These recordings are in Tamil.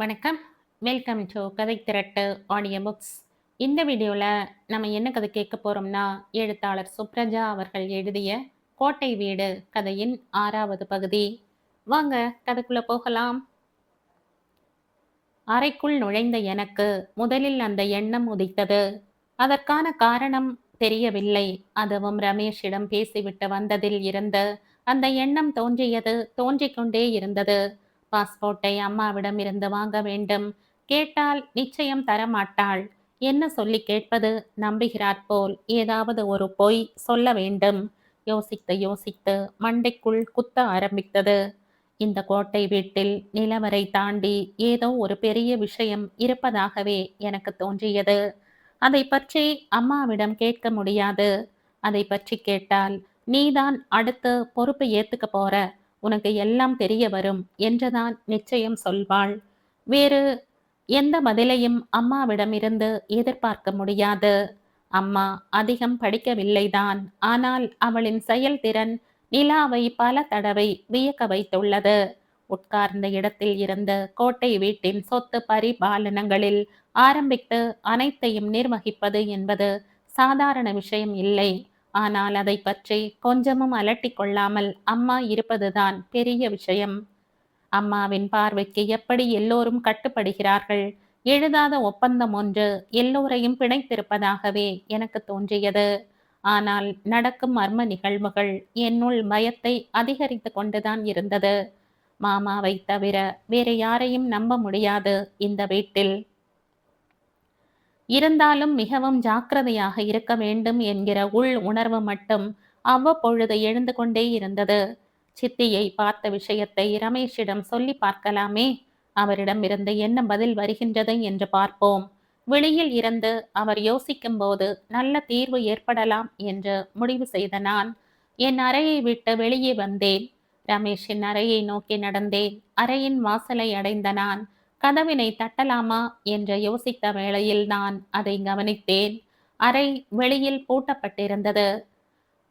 வணக்கம். வெல்கம் டு கதை திரட்டு ஆடியோ புக்ஸ். இந்த வீடியோவில் நம்ம என்ன கதை கேட்க போகிறோம்னா, எழுத்தாளர் சுப்ரஜா அவர்கள் எழுதிய கோட்டை வீடு கதையின் 6வது பகுதி. வாங்க கதைக்குள்ள போகலாம். அறைக்குள் நுழைந்த எனக்கு முதலில் அந்த எண்ணம் உதித்தது. அதற்கான காரணம் தெரியவில்லை. அதுவும் ரமேஷிடம் பேசிவிட்டு வந்ததில் இருந்து அந்த எண்ணம் தோன்றிக் கொண்டே இருந்தது. பாஸ்போர்ட்டை அம்மாவிடம் இருந்து வாங்க வேண்டும். கேட்டால் நிச்சயம் தரமாட்டாள். என்ன சொல்லி கேட்பது? நம்புகிறாற் போல் ஏதாவது ஒரு பொய் சொல்ல வேண்டும். யோசித்து யோசித்து மண்டைக்குள் குத்த ஆரம்பித்தது. இந்த கோட்டை வீட்டில் நிலவரை தாண்டி ஏதோ ஒரு பெரிய விஷயம் இருப்பதாகவே எனக்கு தோன்றியது. அதை பற்றி அம்மாவிடம் கேட்க முடியாது. அதை பற்றி கேட்டால், நீதான் அடுத்து பொறுப்பு ஏத்துக்க போற, உனக்கு எல்லாம் தெரிய வரும் என்றுதான் நிச்சயம் சொல்வாள். வேறு எந்த பதிலையும் அம்மாவிடமிருந்து எதிர்பார்க்க முடியாது. அம்மா அதிகம் படிக்கவில்லைதான். ஆனால் அவளின் செயல்திறன் நிலாவை பல தடவை வியக்க வைத்துள்ளது. உட்கார்ந்த இடத்தில் இருந்து கோட்டை வீட்டின் சொத்து பரிபாலனங்களில் ஆரம்பித்து அனைத்தையும் நிர்வகிப்பது என்பது சாதாரண விஷயம் இல்லை. ஆனால் அதை பற்றி கொஞ்சமும் அலட்டிக் கொள்ளாமல் அம்மா இருப்பதுதான் பெரிய விஷயம். அம்மாவின் பார்வைக்கு எப்படி எல்லோரும் கட்டுப்படுகிறார்கள். எழுதாத ஒப்பந்தம் ஒன்று எல்லோரையும் பிணைத்திருப்பதாகவே எனக்கு தோன்றியது. ஆனால் நடக்கும் மர்ம நிகழ்வுகள் என்னுள் பயத்தை அதிகரித்து கொண்டுதான் இருந்தது. மாமாவை தவிர வேறு யாரையும் நம்ப முடியாது இந்த வீட்டில். இருந்தாலும் மிகவும் ஜாக்கிரதையாக இருக்க வேண்டும் என்கிற உள் உணர்வு மட்டும் அவ்வப்பொழுது எழுந்து கொண்டே இருந்தது. சித்தியை பார்த்த விஷயத்தை ரமேஷிடம் சொல்லி பார்க்கலாமே. அவரிடமிருந்து என்ன பதில் வருகின்றது என்று பார்ப்போம். வெளியில் இருந்து அவர் யோசிக்கும் போது நல்ல தீர்வு ஏற்படலாம் என்று முடிவு செய்த நான் என் அறையை விட்டு வெளியே வந்தேன். ரமேஷின் அறையை நோக்கி நடந்தேன். அறையின் வாசலை அடைந்த நான் கதவினை தட்டலாமா என்று யோசித்த வேளையில் நான் அதை கவனித்தேன். அறை வெளியில் பூட்டப்பட்டிருந்தது.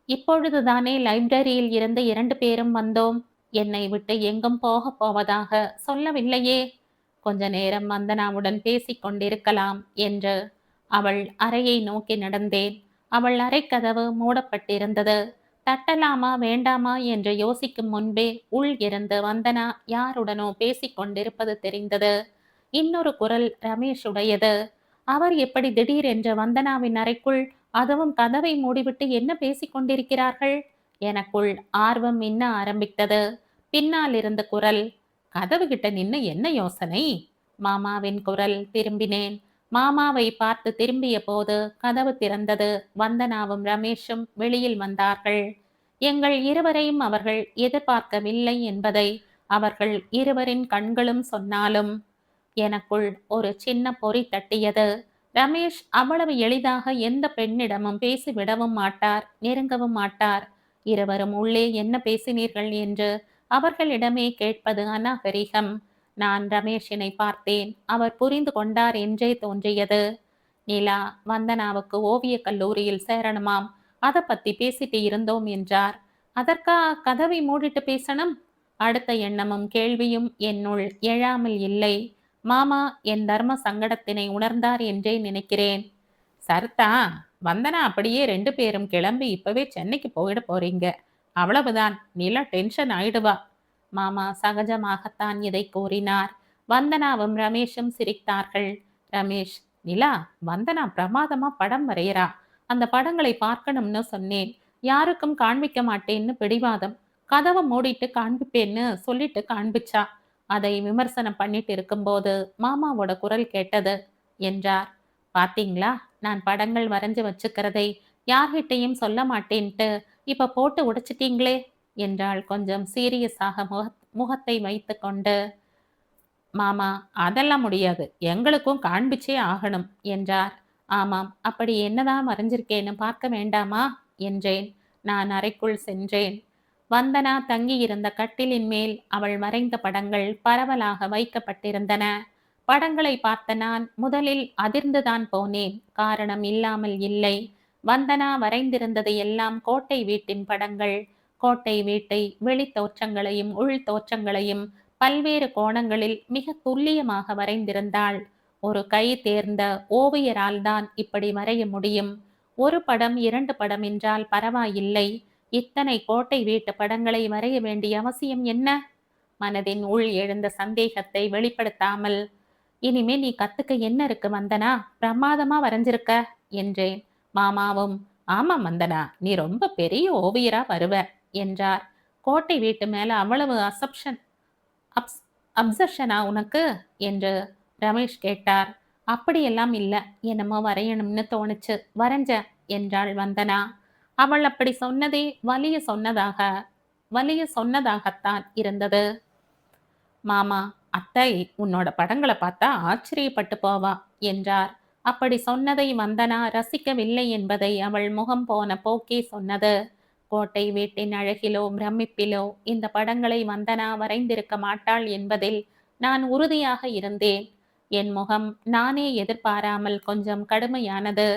இப்பொழுதுதானே லைப்ரரியில் இருந்து 2 பேரும் வந்தோம். என்னை விட்டு எங்கும் போவதாக சொல்லவில்லையே. கொஞ்ச நேரம் வந்தனாவுடன் பேசிக் கொண்டிருக்கலாம் என்று அவள் அறையை நோக்கி நடந்தேன். அவள் அறைக்கதவு மூடப்பட்டிருந்தது. தட்டலாமா வேண்டாமா என்று யோசிக்கும் முன்பே உள் இருந்து வந்தனா யாருடனோ பேசிக் கொண்டிருப்பது தெரிந்தது. இன்னொரு குரல் ரமேஷுடையது. அவர் எப்படி திடீரென்று வந்தனாவின் அறைக்குள், அதுவும் கதவை மூடிவிட்டு என்ன பேசிக் கொண்டிருக்கிறார்கள்? எனக்குள் ஆர்வம் மின்ன ஆரம்பித்தது. பின்னால் இருந்த குரல், கதவு கிட்ட நின்னு என்ன யோசனை? மாமாவின் குரல். திரும்பினேன். மாமாவை பார்த்து திரும்பிய போது கதவு திறந்தது. வந்தனாவும் ரமேஷும் வெளியில் வந்தார்கள். எங்கள் இருவரையும் அவர்கள் எதிர்பார்க்கவில்லை என்பதை அவர்கள் இருவரின் கண்களும் சொன்னாலும் எனக்குள் ஒரு சின்ன பொறி தட்டியது. ரமேஷ் அவ்வளவு எளிதாக எந்த பெண்ணிடமும் பேசிவிடவும் மாட்டார், நெருங்கவும் மாட்டார். இருவரும் உள்ளே என்ன பேசினீர்கள் என்று அவர்களிடமே கேட்பது அநாகரிகம். நான் ரமேஷினை பார்த்தேன். அவர் புரிந்து கொண்டார் என்றே தோன்றியது. நிலா வந்தனாவுக்கு ஓவியக் கல்லூரியில் சேரணுமாம். அதை பத்தி பேசிட்டு இருந்தோம் என்றார். அதற்கா கதவை மூடிட்டு பேசணும்? அடுத்த எண்ணமும் கேள்வியும் என்னுள் எழாமல் இல்லை. மாமா என் தர்ம சங்கடத்தினை உணர்ந்தார் என்றே நினைக்கிறேன். சர்தா, வந்தனா அப்படியே 2 பேரும் கிளம்பி இப்பவே சென்னைக்கு போயிட போறீங்க. அவ்வளவுதான். நிலா டென்ஷன் ஆயிடுவா. மாமா சகஜமாகத்தான் இதை கூறினார். வந்தனாவும் ரமேஷும் சிரித்தார்கள். ரமேஷ், நிலா, வந்தனா பிரமாதமா படம் வரைகிறா. அந்த படங்களை பார்க்கணும்னு சொன்னேன். யாருக்கும் காண்பிக்க மாட்டேன்னு பிடிவாதம். கதவை மூடிட்டு காண்பிப்பேன்னு சொல்லிட்டு காண்பிச்சா. அதை விமர்சனம் பண்ணிட்டு இருக்கும்போது மாமாவோட குரல் கேட்டது என்றார். பாத்தீங்களா, நான் படங்கள் வரைஞ்சு வச்சுக்கிறதை யார்கிட்டையும் சொல்ல மாட்டேன்ட்டு இப்ப போட்டு உடைச்சிட்டீங்களே என்றாள் கொஞ்சம் சீரியஸாக முகத்தை வைத்து கொண்டு. மாமா, அதெல்லாம் முடியாது, எங்களுக்கும் காண்பிச்சே ஆகணும் என்றார். ஆமாம், அப்படி என்னதான் வரைஞ்சிருக்கேன்னு பார்க்க வேண்டாமா என்றேன். நான் அறைக்குள் சென்றேன். வந்தனா தங்கியிருந்த கட்டிலின் மேல் அவள் வரைந்த படங்கள் பரவலாக வைக்கப்பட்டிருந்தன. படங்களை பார்த்த நான் முதலில் அதிர்ந்துதான் போனேன். காரணம் இல்லாமல் இல்லை. வந்தனா வரைந்திருந்தது எல்லாம் கோட்டை வீட்டின் படங்கள். கோட்டை வீட்டை வெளி தோற்றங்களையும் உள் தோற்றங்களையும் பல்வேறு கோணங்களில் மிக துல்லியமாக வரைந்திருந்தாள். ஒரு கை தேர்ந்த ஓவியரால் தான் இப்படி வரைய முடியும். ஒரு படம் 2 படம் என்றால் பரவாயில்லை. இத்தனை கோட்டை வீட்டு படங்களை வரைய வேண்டிய அவசியம் என்ன? மனதின் உள் எழுந்த சந்தேகத்தை வெளிப்படுத்தாமல், இனிமே நீ கத்துக்க என்ன இருக்கு வந்தனா? பிரமாதமா வரைஞ்சிருக்க என்றேன். மாமாவும், ஆமா வந்தனா, நீ ரொம்ப பெரிய ஓவியரா வருவ என்றார். கோட்டை வீட்டு மேல அவ்வளவு அப்ஸ் அப்சஷனா உனக்கு என்று ரமேஷ் கேட்டார். அப்படியெல்லாம் இல்ல, என்னமோ வரையணும்னு தோணுச்சு, வரைஞ்ச என்றாள் வந்தனா. அவள் அப்படி சொன்னதே வலிய சொன்னதாகத்தான் இருந்தது. மாமா, அத்தை உன்னோட படங்களை பார்த்தா ஆச்சரியப்பட்டு போவா என்றார். அப்படி சொன்னதை வந்தனா ரசிக்கவில்லை என்பதை அவள் முகம் போன போக்கே சொன்னது. கோட்டை வீட்டின் அழகிலோ பிரமிப்பிலோ இந்த படங்களை வந்தனா வரைந்திருக்க மாட்டாள் என்பதில் நான் உறுதியாக இருந்தேன். என் முகம் நானே எதிர்பாராமல் கொஞ்சம் கடுமையானது.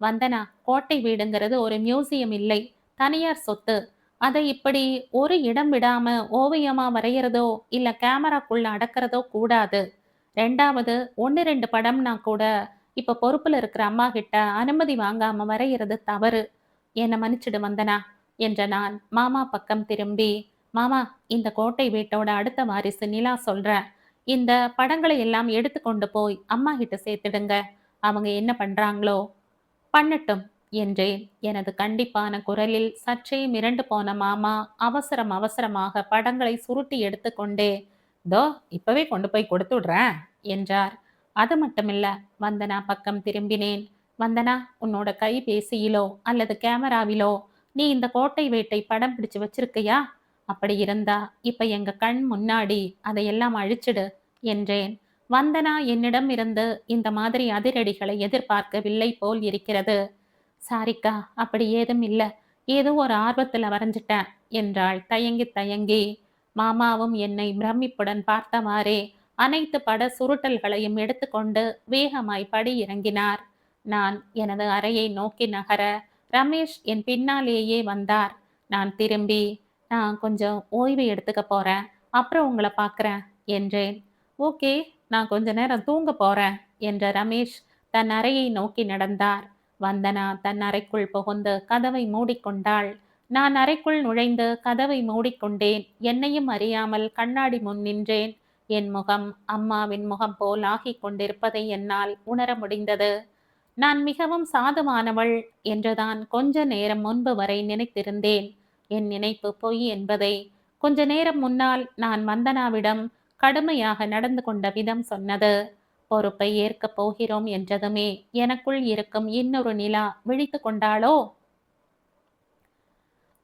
வந்தனா, கோட்டை வீடுங்கிறது ஒரு மியூசியம் இல்லை, தனியார் சொத்து. அதை இப்படி ஒரு இடம் விடாம ஓவியமா வரையறதோ இல்ல கேமராக்குள்ள அடக்கிறதோ கூடாது. ரெண்டாவது, 1 2 படம்னா கூட இப்ப பொறுப்புல இருக்கிற அம்மா கிட்ட அனுமதி வாங்காம வரையறது தவறு. என்னை மன்னிச்சிடு வந்தனா என்ற நான் மாமா பக்கம் திரும்பி, மாமா, இந்த கோட்டை வீட்டோட அடுத்த வாரிசு நிலா சொல்றேன். இந்த படங்களை எல்லாம் எடுத்து கொண்டு போய் அம்மா கிட்ட சேர்த்துடுங்க. அவங்க என்ன பண்றாங்களோ பண்ணட்டும் என்றேன். எனது கண்டிப்பான குரலில் சற்றே மிரண்டு போன மாமா அவசரமாக படங்களை சுருட்டி எடுத்துக்கொண்டே, தோ இப்பவே கொண்டு போய் கொடுத்து விடுறேன் என்றார். அது மட்டுமில்ல, வந்தனா பக்கம் திரும்பினேன். வந்தனா, உன்னோட கைபேசியிலோ அல்லது கேமராவிலோ நீ இந்த கோட்டை வேட்டை படம் பிடிச்சு வச்சிருக்கையா? அப்படி இருந்தா இப்ப எங்க கண் முன்னாடி அதையெல்லாம் அழிச்சிடு என்றேன். வந்தனா என்னிடம் இருந்து இந்த மாதிரி அதிரடிகளை எதிர்பார்க்கவில்லை போல் இருக்கிறது. சாரிக்கா, அப்படி ஏதும் இல்ல, ஏதோ ஒரு ஆர்வத்துல வரைஞ்சிட்டேன் என்றாள் தயங்கி. மாமாவும் என்னை பிரமிப்புடன் பார்த்தவாறே அனைத்து பட சுருட்டல்களையும் எடுத்துக்கொண்டு வேகமாய் படி இறங்கினார். நான் எனது அறையை நோக்கி நகர ரமேஷ் என் பின்னாலேயே வந்தார். நான் திரும்பி, நான் கொஞ்சம் ஓய்வு எடுத்துக்க போறேன், அப்புறம் உங்களை பார்க்குறேன் என்றேன். ஓகே, நான் கொஞ்ச நேரம் தூங்க போறேன் என்ற ரமேஷ் தன் அறையை நோக்கி நடந்தார். வந்தனா தன் அறைக்குள் புகுந்து கதவை மூடிக்கொண்டாள். நான் அறைக்குள் நுழைந்து கதவை மூடிக்கொண்டேன். என்னையும் அறியாமல் கண்ணாடி முன் நின்றேன். என் முகம் அம்மாவின் முகம் போல் ஆகிக் கொண்டிருப்பதை என்னால் உணர முடிந்தது. நான் மிகவும் சாதுவானவள் என்றுதான் கொஞ்ச நேரம் முன்பு வரை நினைத்திருந்தேன். என் நினைப்பு பொய் என்பதை கொஞ்ச நேரம் முன்னால் நான் வந்தனாவிடம் கடுமையாக நடந்து கொண்ட விதம் சொன்னது. பொறுப்பை ஏற்கப் போகிறோம் என்றதுமே எனக்குள் இருக்கும் இன்னொரு நிலா விழித்து கொண்டாளோ?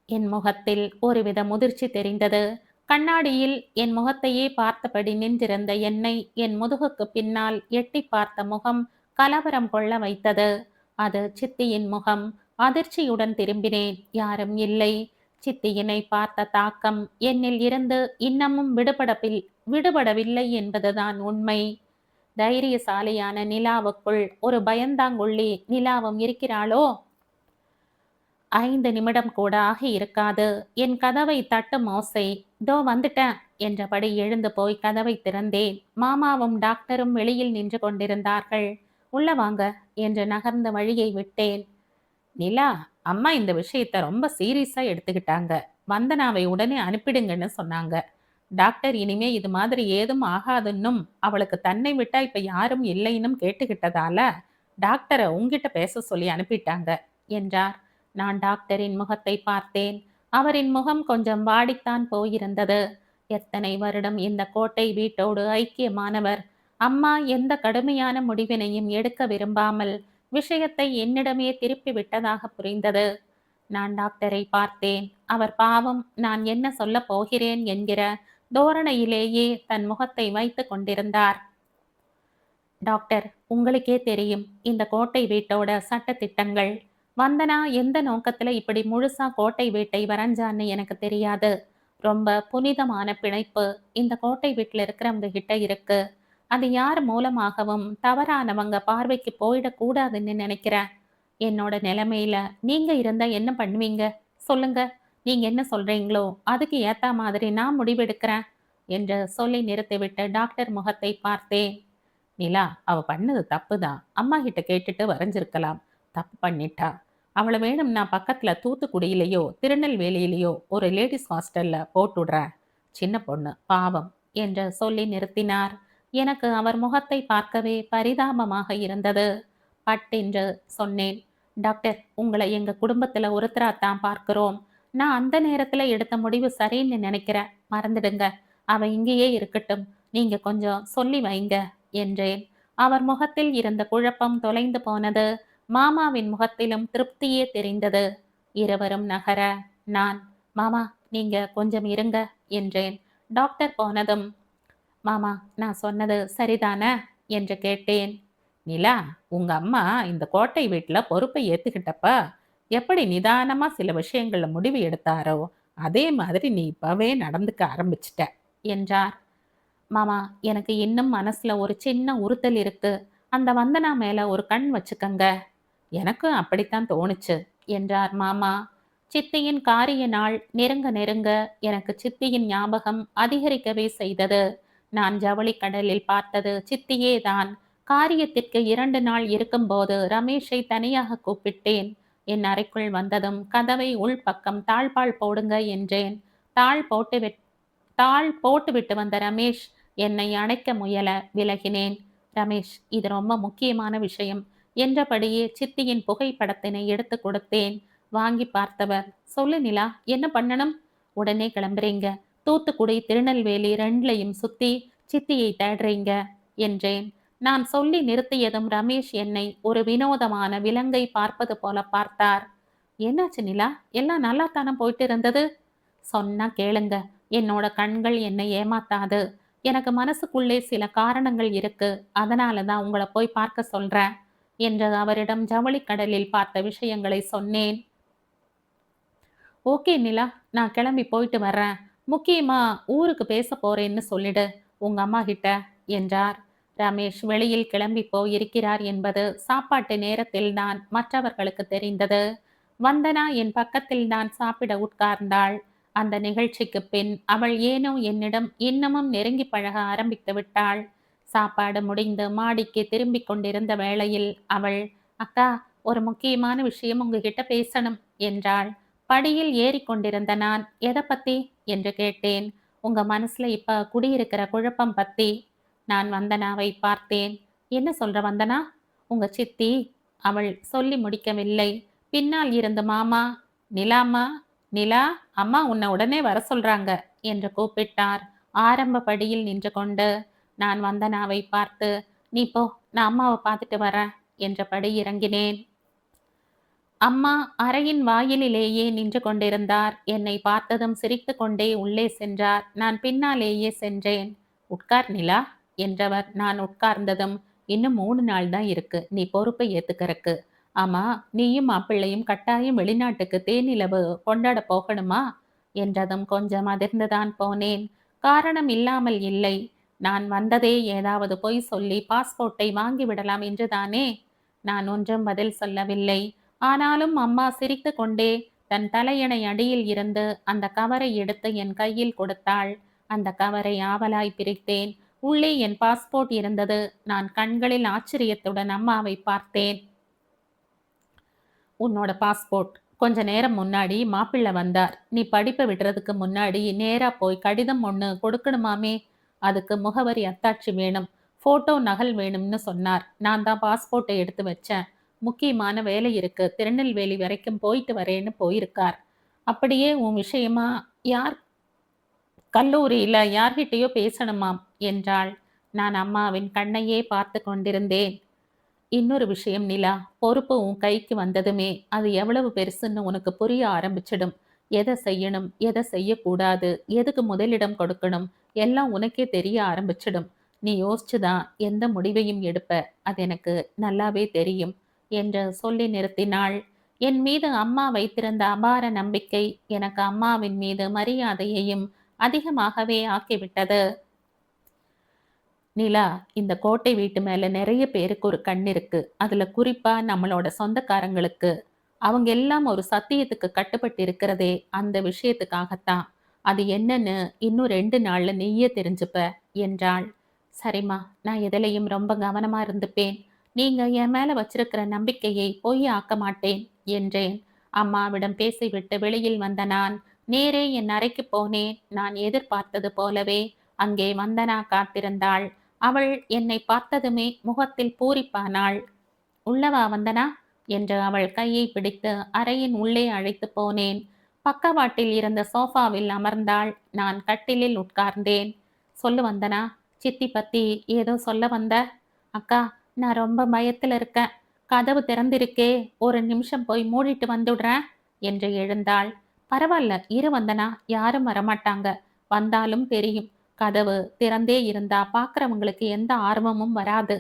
என் முகத்தில் ஒருவித முதிர்ச்சி தெரிந்தது. கண்ணாடியில் என் முகத்தையே பார்த்தபடி நின்றிருந்த என்னை என் முதுகுக்கு பின்னால் எட்டி பார்த்த முகம் கலவரம் கொள்ள வைத்தது. அது சித்தியின் முகம். அதிர்ச்சியுடன் திரும்பினேன். யாரும் இல்லை. சித்தியினை பார்த்த தாக்கம் என்னில் இருந்து இன்னமும் விடுபடவில்லை என்பதுதான் உண்மை. தைரியசாலியான நிலாவுக்குள் ஒரு பயந்தாங்குள்ளி நிலாவும் இருக்கிறாளோ? 5 நிமிடம் கூட ஆகி இருக்காது. என் கதவை தட்டும் ஓசை. தோ வந்துட்டேன் என்றபடி எழுந்து போய் கதவை திறந்தேன். மாமாவும் டாக்டரும் வெளியில் நின்று கொண்டிருந்தார்கள். உள்ள வாங்க என்று நகர்ந்த வழியை விட்டேன். நிலா, அம்மா இந்த விஷயத்த ரொம்ப சீரியஸா எடுத்துக்கிட்டாங்க. வந்தனாவை உடனே அனுப்பிடுங்கன்னு சொன்னாங்க. டாக்டர் இனிமே இது மாதிரி ஏதும் ஆகாதுன்னும் அவளுக்கு தன்னை விட்டா இப்ப யாரும் இல்லைன்னும் கேட்டுக்கிட்டதால டாக்டரை உங்கிட்ட பேச சொல்லி அனுப்பிட்டாங்க என்றார். நான் டாக்டரின் முகத்தை பார்த்தேன். அவரின் முகம் கொஞ்சம் வாடித்தான் போயிருந்தது. எத்தனை வருடம் இந்த கோட்டை வீட்டோடு ஐக்கியமானவர். அம்மா எந்த கடுமையான முடிவினையும் எடுக்க விரும்பாமல் விஷயத்தை என்னிடமே திருப்பி விட்டதாக புரிந்தது. நான் டாக்டரை பார்த்தேன். அவர் பாவம் நான் என்ன சொல்ல போகிறேன் என்கிற தோரணையிலேயே தன் முகத்தை வைத்து கொண்டிருந்தார். டாக்டர், உங்களுக்கே தெரியும் இந்த கோட்டை வீட்டோட சட்ட திட்டங்கள். வந்தனா எந்த நோக்கத்துல இப்படி முழுசா கோட்டை வீட்டை வரைஞ்சான்னு எனக்கு தெரியாது. ரொம்ப புனிதமான பிணைப்பு இந்த கோட்டை வீட்டுல இருக்கிறவங்க கிட்ட இருக்கு. அது யார் மூலமாகவும் தவறானவங்க பார்வைக்கு போயிடக்கூடாதுன்னு நினைக்கிறேன். என்னோட நிலைமையில நீங்க இருந்தா என்ன பண்ணுவீங்க சொல்லுங்க. நீங்க என்ன சொல்றீங்களோ அதுக்கு ஏத்த மாதிரி நான் முடிவெடுக்கிறேன் என்று சொல்லி நிறுத்திவிட்டு டாக்டர் முகத்தை பார்த்தேன். நிலா, அவ பண்ணது தப்புதான். அம்மா கிட்ட கேட்டுட்டு வரைஞ்சிருக்கலாம். தப்பு பண்ணிட்டா. அவளை வேணும்னா பக்கத்துல தூத்துக்குடியிலையோ திருநெல்வேலியிலையோ ஒரு லேடிஸ் ஹாஸ்டல்ல போட்டுடுறேன். சின்ன பொண்ணு பாவம் என்று சொல்லி நிறுத்தினார். எனக்கு அவர் முகத்தை பார்க்கவே பரிதாபமாக இருந்தது. பட்டென்று சொன்னேன். டாக்டர், உங்களை எங்க குடும்பத்துல ஒருத்தராத்தான் பார்க்கிறோம். நான் அந்த நேரத்துல எடுத்த முடிவு சரின்னு நினைக்கிறேன். மறந்துடுங்க. அவ இங்கேயே இருக்கட்டும். நீங்க கொஞ்சம் சொல்லி வைங்க என்றேன். அவர் முகத்தில் இருந்த குழப்பம் தொலைந்து போனது. மாமாவின் முகத்திலும் திருப்தியே தெரிந்தது. இருவரும் நகர நான், மாமா, நீங்க கொஞ்சம் இருங்க என்றேன். டாக்டர் போனதும், மாமா, நான் சொன்னது சரிதானே என்று கேட்டேன். நிலா, உங்க அம்மா இந்த கோட்டை வீட்டுல பொறுப்பை ஏத்துக்கிட்டப்ப எப்படி நிதானமா சில விஷயங்கள்ல முடிவு எடுத்தாரோ அதே மாதிரி நீ இப்பவே நடந்துக்க ஆரம்பிச்சிட்ட என்றார். மாமா, எனக்கு இன்னும் மனசுல ஒரு சின்ன உறுத்தல் இருக்கு. அந்த வந்தனா மேல ஒரு கண் வச்சுக்கங்க. எனக்கும் அப்படித்தான் தோணுச்சு என்றார் மாமா. சித்தியின் காரிய நாள் நெருங்க நெருங்க எனக்கு சித்தியின் ஞாபகம் அதிகரிக்கவே செய்தது. நான் ஜவுளி கடலில் பார்த்தது சித்தியே தான். காரியத்திற்கு 2 நாள் இருக்கும்போது ரமேஷை தனியாக கூப்பிட்டேன். என் அறைக்குள் வந்ததும் கதவை உள்பக்கம் தாழ்பால் போடுங்க என்றேன். தாழ் போட்டு தாள் போட்டுவிட்டு வந்த ரமேஷ் என்னை அணைக்க முயல விலகினேன். ரமேஷ், இது ரொம்ப முக்கியமான விஷயம் என்றபடியே சித்தியின் புகைப்படத்தினை எடுத்து கொடுத்தேன். வாங்கி பார்த்தவர், சொல்லு நிலா, என்ன பண்ணணும்? உடனே கிளம்புறீங்க. தூத்துக்குடி திருநெல்வேலி 2லையும் சுத்தி சித்தியை தேடுறீங்க என்றேன். நான் சொல்லி நிறுத்தியதும் ரமேஷ் என்னை ஒரு வினோதமான விலங்கை பார்ப்பது போல பார்த்தார். என்னாச்சு நிலா? எல்லாம் நல்லா தானே போயிட்டு இருந்தது? சொன்னா கேளுங்க. என்னோட கண்கள் என்னை ஏமாத்தாது. எனக்கு மனசுக்குள்ளே சில காரணங்கள் இருக்கு. அதனால தான் உங்களை போய் பார்க்க சொல்றேன் என்று அவரிடம் ஜவுளி கடலில் பார்த்த விஷயங்களை சொன்னேன். ஓகே நிலா, நான் கிளம்பி போயிட்டு வர்றேன். முக்கியமா ஊருக்கு பேச போறேன்னு சொல்லிடு உங்க அம்மா கிட்ட என்றார். ரமேஷ் வெளியில் கிளம்பி போயிருக்கிறார் என்பது சாப்பாட்டு நேரத்தில் தான் மற்றவர்களுக்கு தெரிந்தது. வந்தனா என் பக்கத்தில் தான் சாப்பிட உட்கார்ந்தாள். அந்த நிகழ்ச்சிக்கு பின் அவள் ஏனோ என்னிடம் இன்னமும் நெருங்கி பழக ஆரம்பித்து விட்டாள். சாப்பாடு முடிந்து மாடிக்கு திரும்பிக் கொண்டிருந்த வேளையில் அவள், அக்கா, ஒரு முக்கியமான விஷயம் உங்ககிட்ட பேசணும் என்றாள். படியில் ஏறிக்கொண்டிருந்த நான், எதை பத்தி என்று கேட்டேன். உங்க மனசுல இப்ப குடியிருக்கிற குழப்பம் பத்தி. நான் வந்தனாவை பார்த்தேன். என்ன சொல்ற வந்தனா? உங்க சித்தி. அவள் சொல்லி முடிக்கவில்லை. பின்னால் இருந்த மாமா, நிலாம்மா, நிலா, அம்மா உன்னை உடனே வர சொல்றாங்க என்று கூப்பிட்டார். ஆரம்ப படியில் நின்று கொண்டு. நான் வந்தனாவை பார்த்து, நீ போ, நான் அம்மாவை பார்த்துட்டு வரேன் என்றபடி இறங்கினேன். அம்மா அறையின் வாயிலிலேயே நின்று கொண்டிருந்தார். என்னை பார்த்ததும் சிரித்து கொண்டே உள்ளே சென்றார். நான் பின்னாலேயே சென்றேன். உட்கார் நிலா என்றவர் நான் உட்கார்ந்ததும், இன்னும் 3 நாள் தான் இருக்கு நீ பொறுப்பை ஏத்துக்கறக்கு. ஆமா, நீயும் மாப்பிள்ளையும் கட்டாயம் வெளிநாட்டுக்கு தேனிலவு கொண்டாட போகணுமா என்றதும் கொஞ்சம் அதிர்ந்துதான் போனேன். காரணம் இல்லாமல் இல்லை. நான் வந்ததே ஏதாவது பொய் சொல்லி பாஸ்போர்ட்டை வாங்கிவிடலாம் என்றுதானே. நான் ஒன்றும் பதில் சொல்லவில்லை. ஆனாலும் அம்மா சிரித்து கொண்டே தன் தலையணை அடியில் இருந்து அந்த கவரை எடுத்து என் கையில் கொடுத்தாள். அந்த கவரை ஆவலாய் பிரித்தேன். உள்ளே என் பாஸ்போர்ட் இருந்தது. நான் கண்களில் ஆச்சரியத்துடன் அம்மாவை பார்த்தேன். உன்னோட பாஸ்போர்ட் கொஞ்ச நேரம் முன்னாடி மாப்பிள்ளை வந்தார். நீ படிப்பை விடுறதுக்கு முன்னாடி நேரா போய் கடிதம் ஒன்று கொடுக்கணுமாமே. அதுக்கு முகவரி அத்தாட்சி வேணும், போட்டோ நகல் வேணும்னு சொன்னார். நான் தான் பாஸ்போர்ட்டை எடுத்து வச்சேன். முக்கியமான வேலை இருக்கு, திருநெல்வேலி வரைக்கும் போயிட்டு வரேன்னு போயிருக்கார். அப்படியே உன் விஷயமா யார் கல்லூரியில யார்கிட்டயோ பேசணுமாம் என்றாள். நான் அம்மாவின் கண்ணையே பார்த்து கொண்டிருந்தேன். இன்னொரு விஷயம் நிலா, பொறுப்பு உன் கைக்கு வந்ததுமே அது எவ்வளவு பெருசுன்னு உனக்கு புரிய ஆரம்பிச்சிடும். எதை செய்யணும், எதை செய்யக்கூடாது, எதுக்கு முதலிடம் கொடுக்கணும் எல்லாம் உனக்கே தெரிய ஆரம்பிச்சிடும். நீ யோசிச்சுதான் எந்த முடிவையும் எடுப்ப, அது எனக்கு நல்லாவே தெரியும் என்று சொல்லி நிறுத்தினாள். என் மீது அம்மா வைத்திருந்த அபார நம்பிக்கை எனக்கு அம்மாவின் மீது மரியாதையையும் அதிகமாகவே ஆக்கிவிட்டது. நிலா, இந்த கோட்டை வீட்டு மேல நிறைய பேருக்கு ஒரு கண் இருக்கு. அதுல குறிப்பா நம்மளோட சொந்தக்காரங்களுக்கு. அவங்க எல்லாம் ஒரு சத்தியத்துக்கு கட்டுப்பட்டு இருக்கிறதே அந்த விஷயத்துக்காகத்தான். அது என்னன்னு இன்னும் 2 நாள்ல நீயே தெரிஞ்சுப்ப என்றாள். சரிம்மா, நான் எதிலையும் ரொம்ப கவனமா இருந்துப்பேன். நீங்க என் மேல வச்சிருக்கிற நம்பிக்கையை பொய் ஆக்க மாட்டேன் என்றேன். அம்மாவிடம் பேசிவிட்டு வெளியில் வந்த நான் நேரே என் அறைக்கு போனேன். நான் எதிர்பார்த்தது போலவே அங்கே வந்தனா காத்திருந்தாள். அவள் என்னை பார்த்ததுமே முகத்தில் பூரிப்பானாள். உள்ளவா வந்தனா என்று அவள் கையை பிடித்து அறையின் உள்ளே அழைத்து போனேன். பக்கவாட்டில் இருந்த சோஃபாவில் அமர்ந்தாள். நான் கட்டிலில் உட்கார்ந்தேன். சொல்லு வந்தனா, சித்தி பத்தி ஏதோ சொல்ல வந்த? அக்கா, நான் ரொம்ப பயத்துல இருக்கேன். கதவு திறந்திருக்கே, ஒரு நிமிஷம் போய் மூடிட்டு வந்துடுறேன் என்று எழுந்தாள். பரவாயில்ல, இரு வந்தனா, யாரும் வரமாட்டாங்க. வந்தாலும் தெரியும், கதவு திறந்தே இருந்தா பார்க்கறவங்களுக்கு எந்த ஆர்வமும் வராது.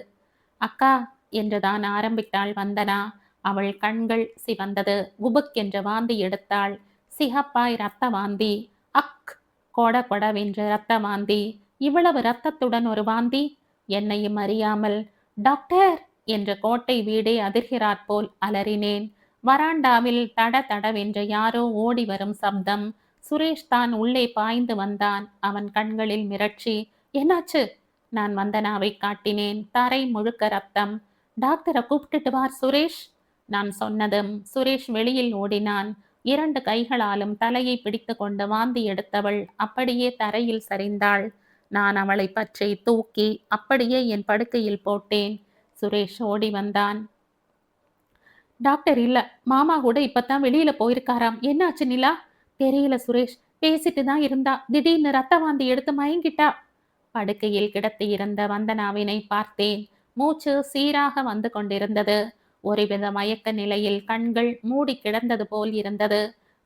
அக்கா என்றுதான் ஆரம்பித்தாள் வந்தனா. அவள் கண்கள் சிவந்தது. குபுக் என்ற வாந்தி எடுத்தாள். சிகப்பாய் இரத்த வாந்தி. அக்! கொட கொடவென்று இரத்த வாந்தி. இவ்வளவு இரத்தத்துடன் ஒரு வாந்தி? என்னையும் அறியாமல் டாக்டர் என்ற கோட்டை வீடே அதிர்கிறாற் போல் அலறினேன். வராண்டாவில் தட தடவென்று யாரோ ஓடி வரும் சப்தம். சுரேஷ் தான் உள்ளே பாய்ந்து வந்தான். அவன் கண்களில் மிரட்சி. என்னாச்சு? நான் வந்தனாவை காட்டினேன். தரை முழுக்க ரத்தம். டாக்டரை கூப்பிட்டுட்டு வார் சுரேஷ். நான் சொன்னதும் சுரேஷ் வெளியில் ஓடினான். 2 கைகளாலும் தலையை பிடித்து கொண்டு வாந்தி எடுத்தவள் அப்படியே தரையில் சரிந்தாள். நான் அவளை பற்றி தூக்கி அப்படியே என் படுக்கையில் போட்டேன். சுரேஷ் ஓடி வந்தான். டாக்டர் இல்ல, மாமா கூட இப்பதான் வெளியில போயிருக்காராம். என்னாச்சு நிலா? தெரியல சுரேஷ், பேசிட்டு தான் இருந்தா, திடீர்னு ரத்த வாந்தி எடுத்து மயங்கிட்டா. படுக்கையில் கிடத்தி இருந்த வந்தனாவினை பார்த்தேன். மூச்சு சீராக வந்து கொண்டிருந்தது. ஒருவித மயக்க நிலையில் கண்கள் மூடி கிடந்தது போல் இருந்தது.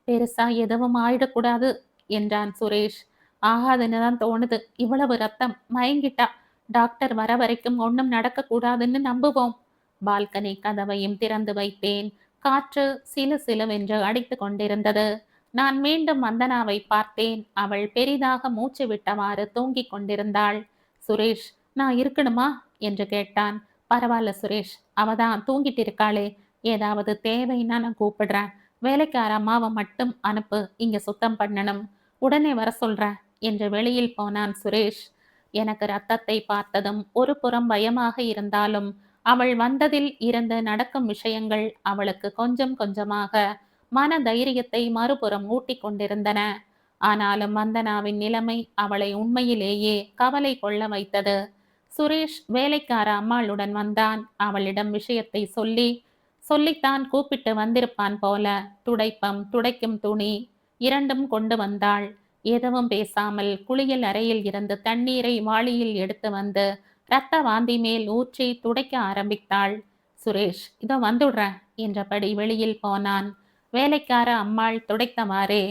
பெருசா எதுவும் ஆயிடக்கூடாது என்றான் சுரேஷ். ஆகாதுன்னு தான் தோணுது. இவ்வளவு ரத்தம், மயங்கிட்டா. டாக்டர் வர வரைக்கும் ஒன்றும் நடக்கக்கூடாதுன்னு நம்புவோம். பால்கனி கதவையும் திறந்து வைத்தேன். காற்று சிலு சிலுவென்று அடித்து கொண்டிருந்தது. நான் மீண்டும் வந்தனாவை பார்த்தேன். அவள் பெரிதாக மூச்சு விட்டவாறு தூங்கிக் கொண்டிருந்தாள். சுரேஷ், நான் இருக்கணுமா என்று கேட்டான். பரவாயில்ல சுரேஷ், அவதான் தூங்கிட்டு இருக்காளே, ஏதாவது தேவைன்னா நான் கூப்பிடுறேன். வேலைக்கார அம்மாவை மட்டும் அனுப்பு, இங்க சுத்தம் பண்ணணும். உடனே வர சொல்றேன் என்று வெளியில் போனான் சுரேஷ். எனக்கு ரத்தத்தை பார்த்ததும் ஒரு புறம் பயமாக இருந்தாலும் அவள் வந்ததில் இருந்து நடக்கும் விஷயங்கள் அவளுக்கு கொஞ்சம் கொஞ்சமாக மன தைரியத்தை மறுபுறம் ஊட்டி கொண்டிருந்தன. ஆனாலும் வந்தனாவின் நிலைமை அவளை உண்மையிலேயே கவலை கொள்ள வைத்தது. சுரேஷ் வேலைக்கார அம்மாளுடன் வந்தான். அவளிடம் விஷயத்தை சொல்லித்தான் கூப்பிட்டு வந்திருப்பான் போல. துடைப்பம், துடைக்கும் துணி இரண்டும் கொண்டு வந்தாள். எதுவும் பேசாமல் குளியல் அறையில் இருந்து தண்ணீரை வாளியில் எடுத்து வந்து இரத்த வாந்தி மேல் ஊற்றி துடைக்க ஆரம்பித்தாள். சுரேஷ், இதோ வந்துடுறேன் என்றபடி வெளியில் போனான். வேலைக்கார அம்மாள் துடைத்தவாறே,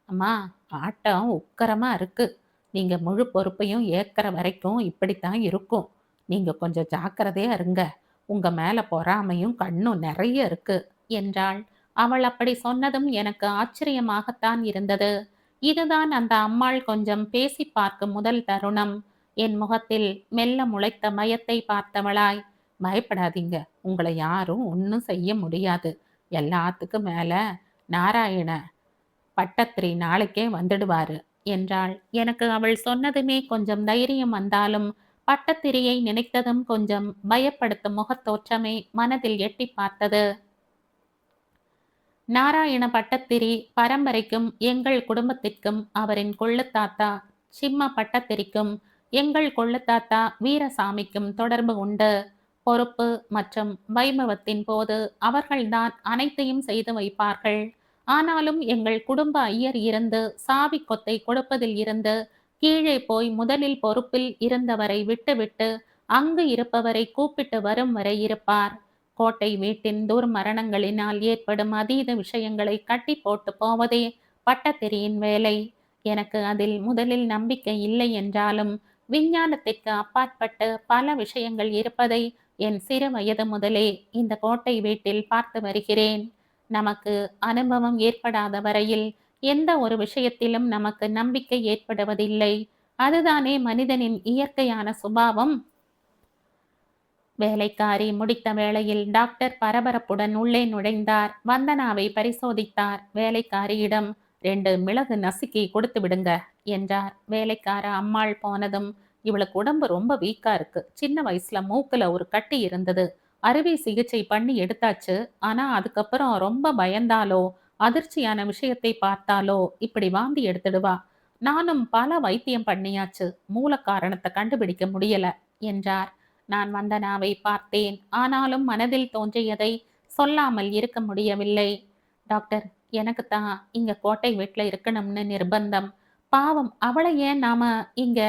அம்மா, ஆட்டம் உக்கரமா இருக்கு. நீங்க முழு பொறுப்பையும் ஏற்கிற வரைக்கும் இப்படித்தான் இருக்கும். நீங்க கொஞ்சம் ஜாக்கிரதையா இருங்க. உங்க மேல பொறாமையும் கண்ணும் நிறைய இருக்கு என்றாள். அவள் அப்படி சொன்னதும் எனக்கு ஆச்சரியமாகத்தான் இருந்தது. இதுதான் அந்த அம்மாள் கொஞ்சம் பேசி பார்க்கும் முதல் தருணம். என் முகத்தில் மெல்ல முளைத்த பயத்தை பார்த்தவளாய், பயப்படாதீங்க, உங்களை யாரும் ஒன்றும் செய்ய முடியாது. எல்லாத்துக்கும் மேல நாராயண பட்டத்திரி நாளைக்கே வந்துடுவாரு என்றாள். எனக்கு அவள் சொன்னதுமே கொஞ்சம் தைரியம் வந்தாலும் பட்டத்திரியை நினைத்ததும் கொஞ்சம் பயப்படுத்தும் முகத்தோற்றமே மனதில் எட்டி பார்த்தது. நாராயண பட்டத்திரி பரம்பரைக்கும் எங்கள் குடும்பத்திற்கும் அவரின் கொள்ளுத்தாத்தா சிம்ம பட்டத்திரிக்கும் எங்கள் கொள்ளுத்தாத்தா வீரசாமிக்கும் தொடர்பு உண்டு. பொறுப்பு மற்றும் வைபவத்தின் போது அவர்கள்தான் அனைத்தையும் செய்து வைப்பார்கள். ஆனாலும் எங்கள் குடும்ப ஐயர் இருந்து சாவி கொத்தை கொடுப்பதில் இருந்து கீழே போய் முதலில் பொறுப்பில் இருந்தவரை விட்டுவிட்டு அங்கு இருப்பவரை கூப்பிட்டு வரும் வரை இருப்பார். கோட்டை வீட்டின் துர்மரணங்களினால் ஏற்படும் அதீத விஷயங்களை கட்டி போட்டு போவதே பட்டத்திரியின் வேலை. எனக்கு அதில் முதலில் நம்பிக்கை இல்லை என்றாலும் விஞ்ஞானத்திற்கு அப்பாற்பட்டு பல விஷயங்கள் இருப்பதை என் சிறு வயது முதலே இந்த கோட்டை வீட்டில் பார்த்து வருகிறேன். நமக்கு அனுபவம் ஏற்படாத வரையில் எந்த ஒரு விஷயத்திலும் நமக்கு நம்பிக்கை ஏற்படுவதில்லை. அதுதானே மனிதனின் இயற்கையான சுபாவம். வேலைக்காரி முடித்த வேளையில் டாக்டர் பரபரப்புடன் உள்ளே நுழைந்தார். வந்தனாவை பரிசோதித்தார். வேலைக்காரியிடம் 2 மிளகு நசுக்கி கொடுத்து விடுங்க என்றார். வேலைக்கார அம்மாள் போனதும், இவளுக்கு உடம்பு ரொம்ப வீக்கா இருக்கு. சின்ன வயசுல மூக்குல ஒரு கட்டி இருந்தது. அறுவை சிகிச்சை பண்ணி எடுத்தாச்சு. ஆனா அதுக்கப்புறம் ரொம்ப பயந்தாலோ, அதிர்ச்சியான விஷயத்தை பார்த்தாலோ இப்படி வாந்தி எடுத்துடுவா. நானும் பல வைத்தியம் பண்ணியாச்சு. மூல காரணத்த கண்டுபிடிக்க முடியல என்றார். நான் வந்தனாவை பார்த்தேன். ஆனாலும் மனதில் தோன்றியதை சொல்லாமல் இருக்க முடியவில்லை. டாக்டர், எனக்கு தான் இங்க கோட்டை வீட்ல இருக்கணும்னு நிர்பந்தம். பாவம் அவளை ஏன் நாம இங்க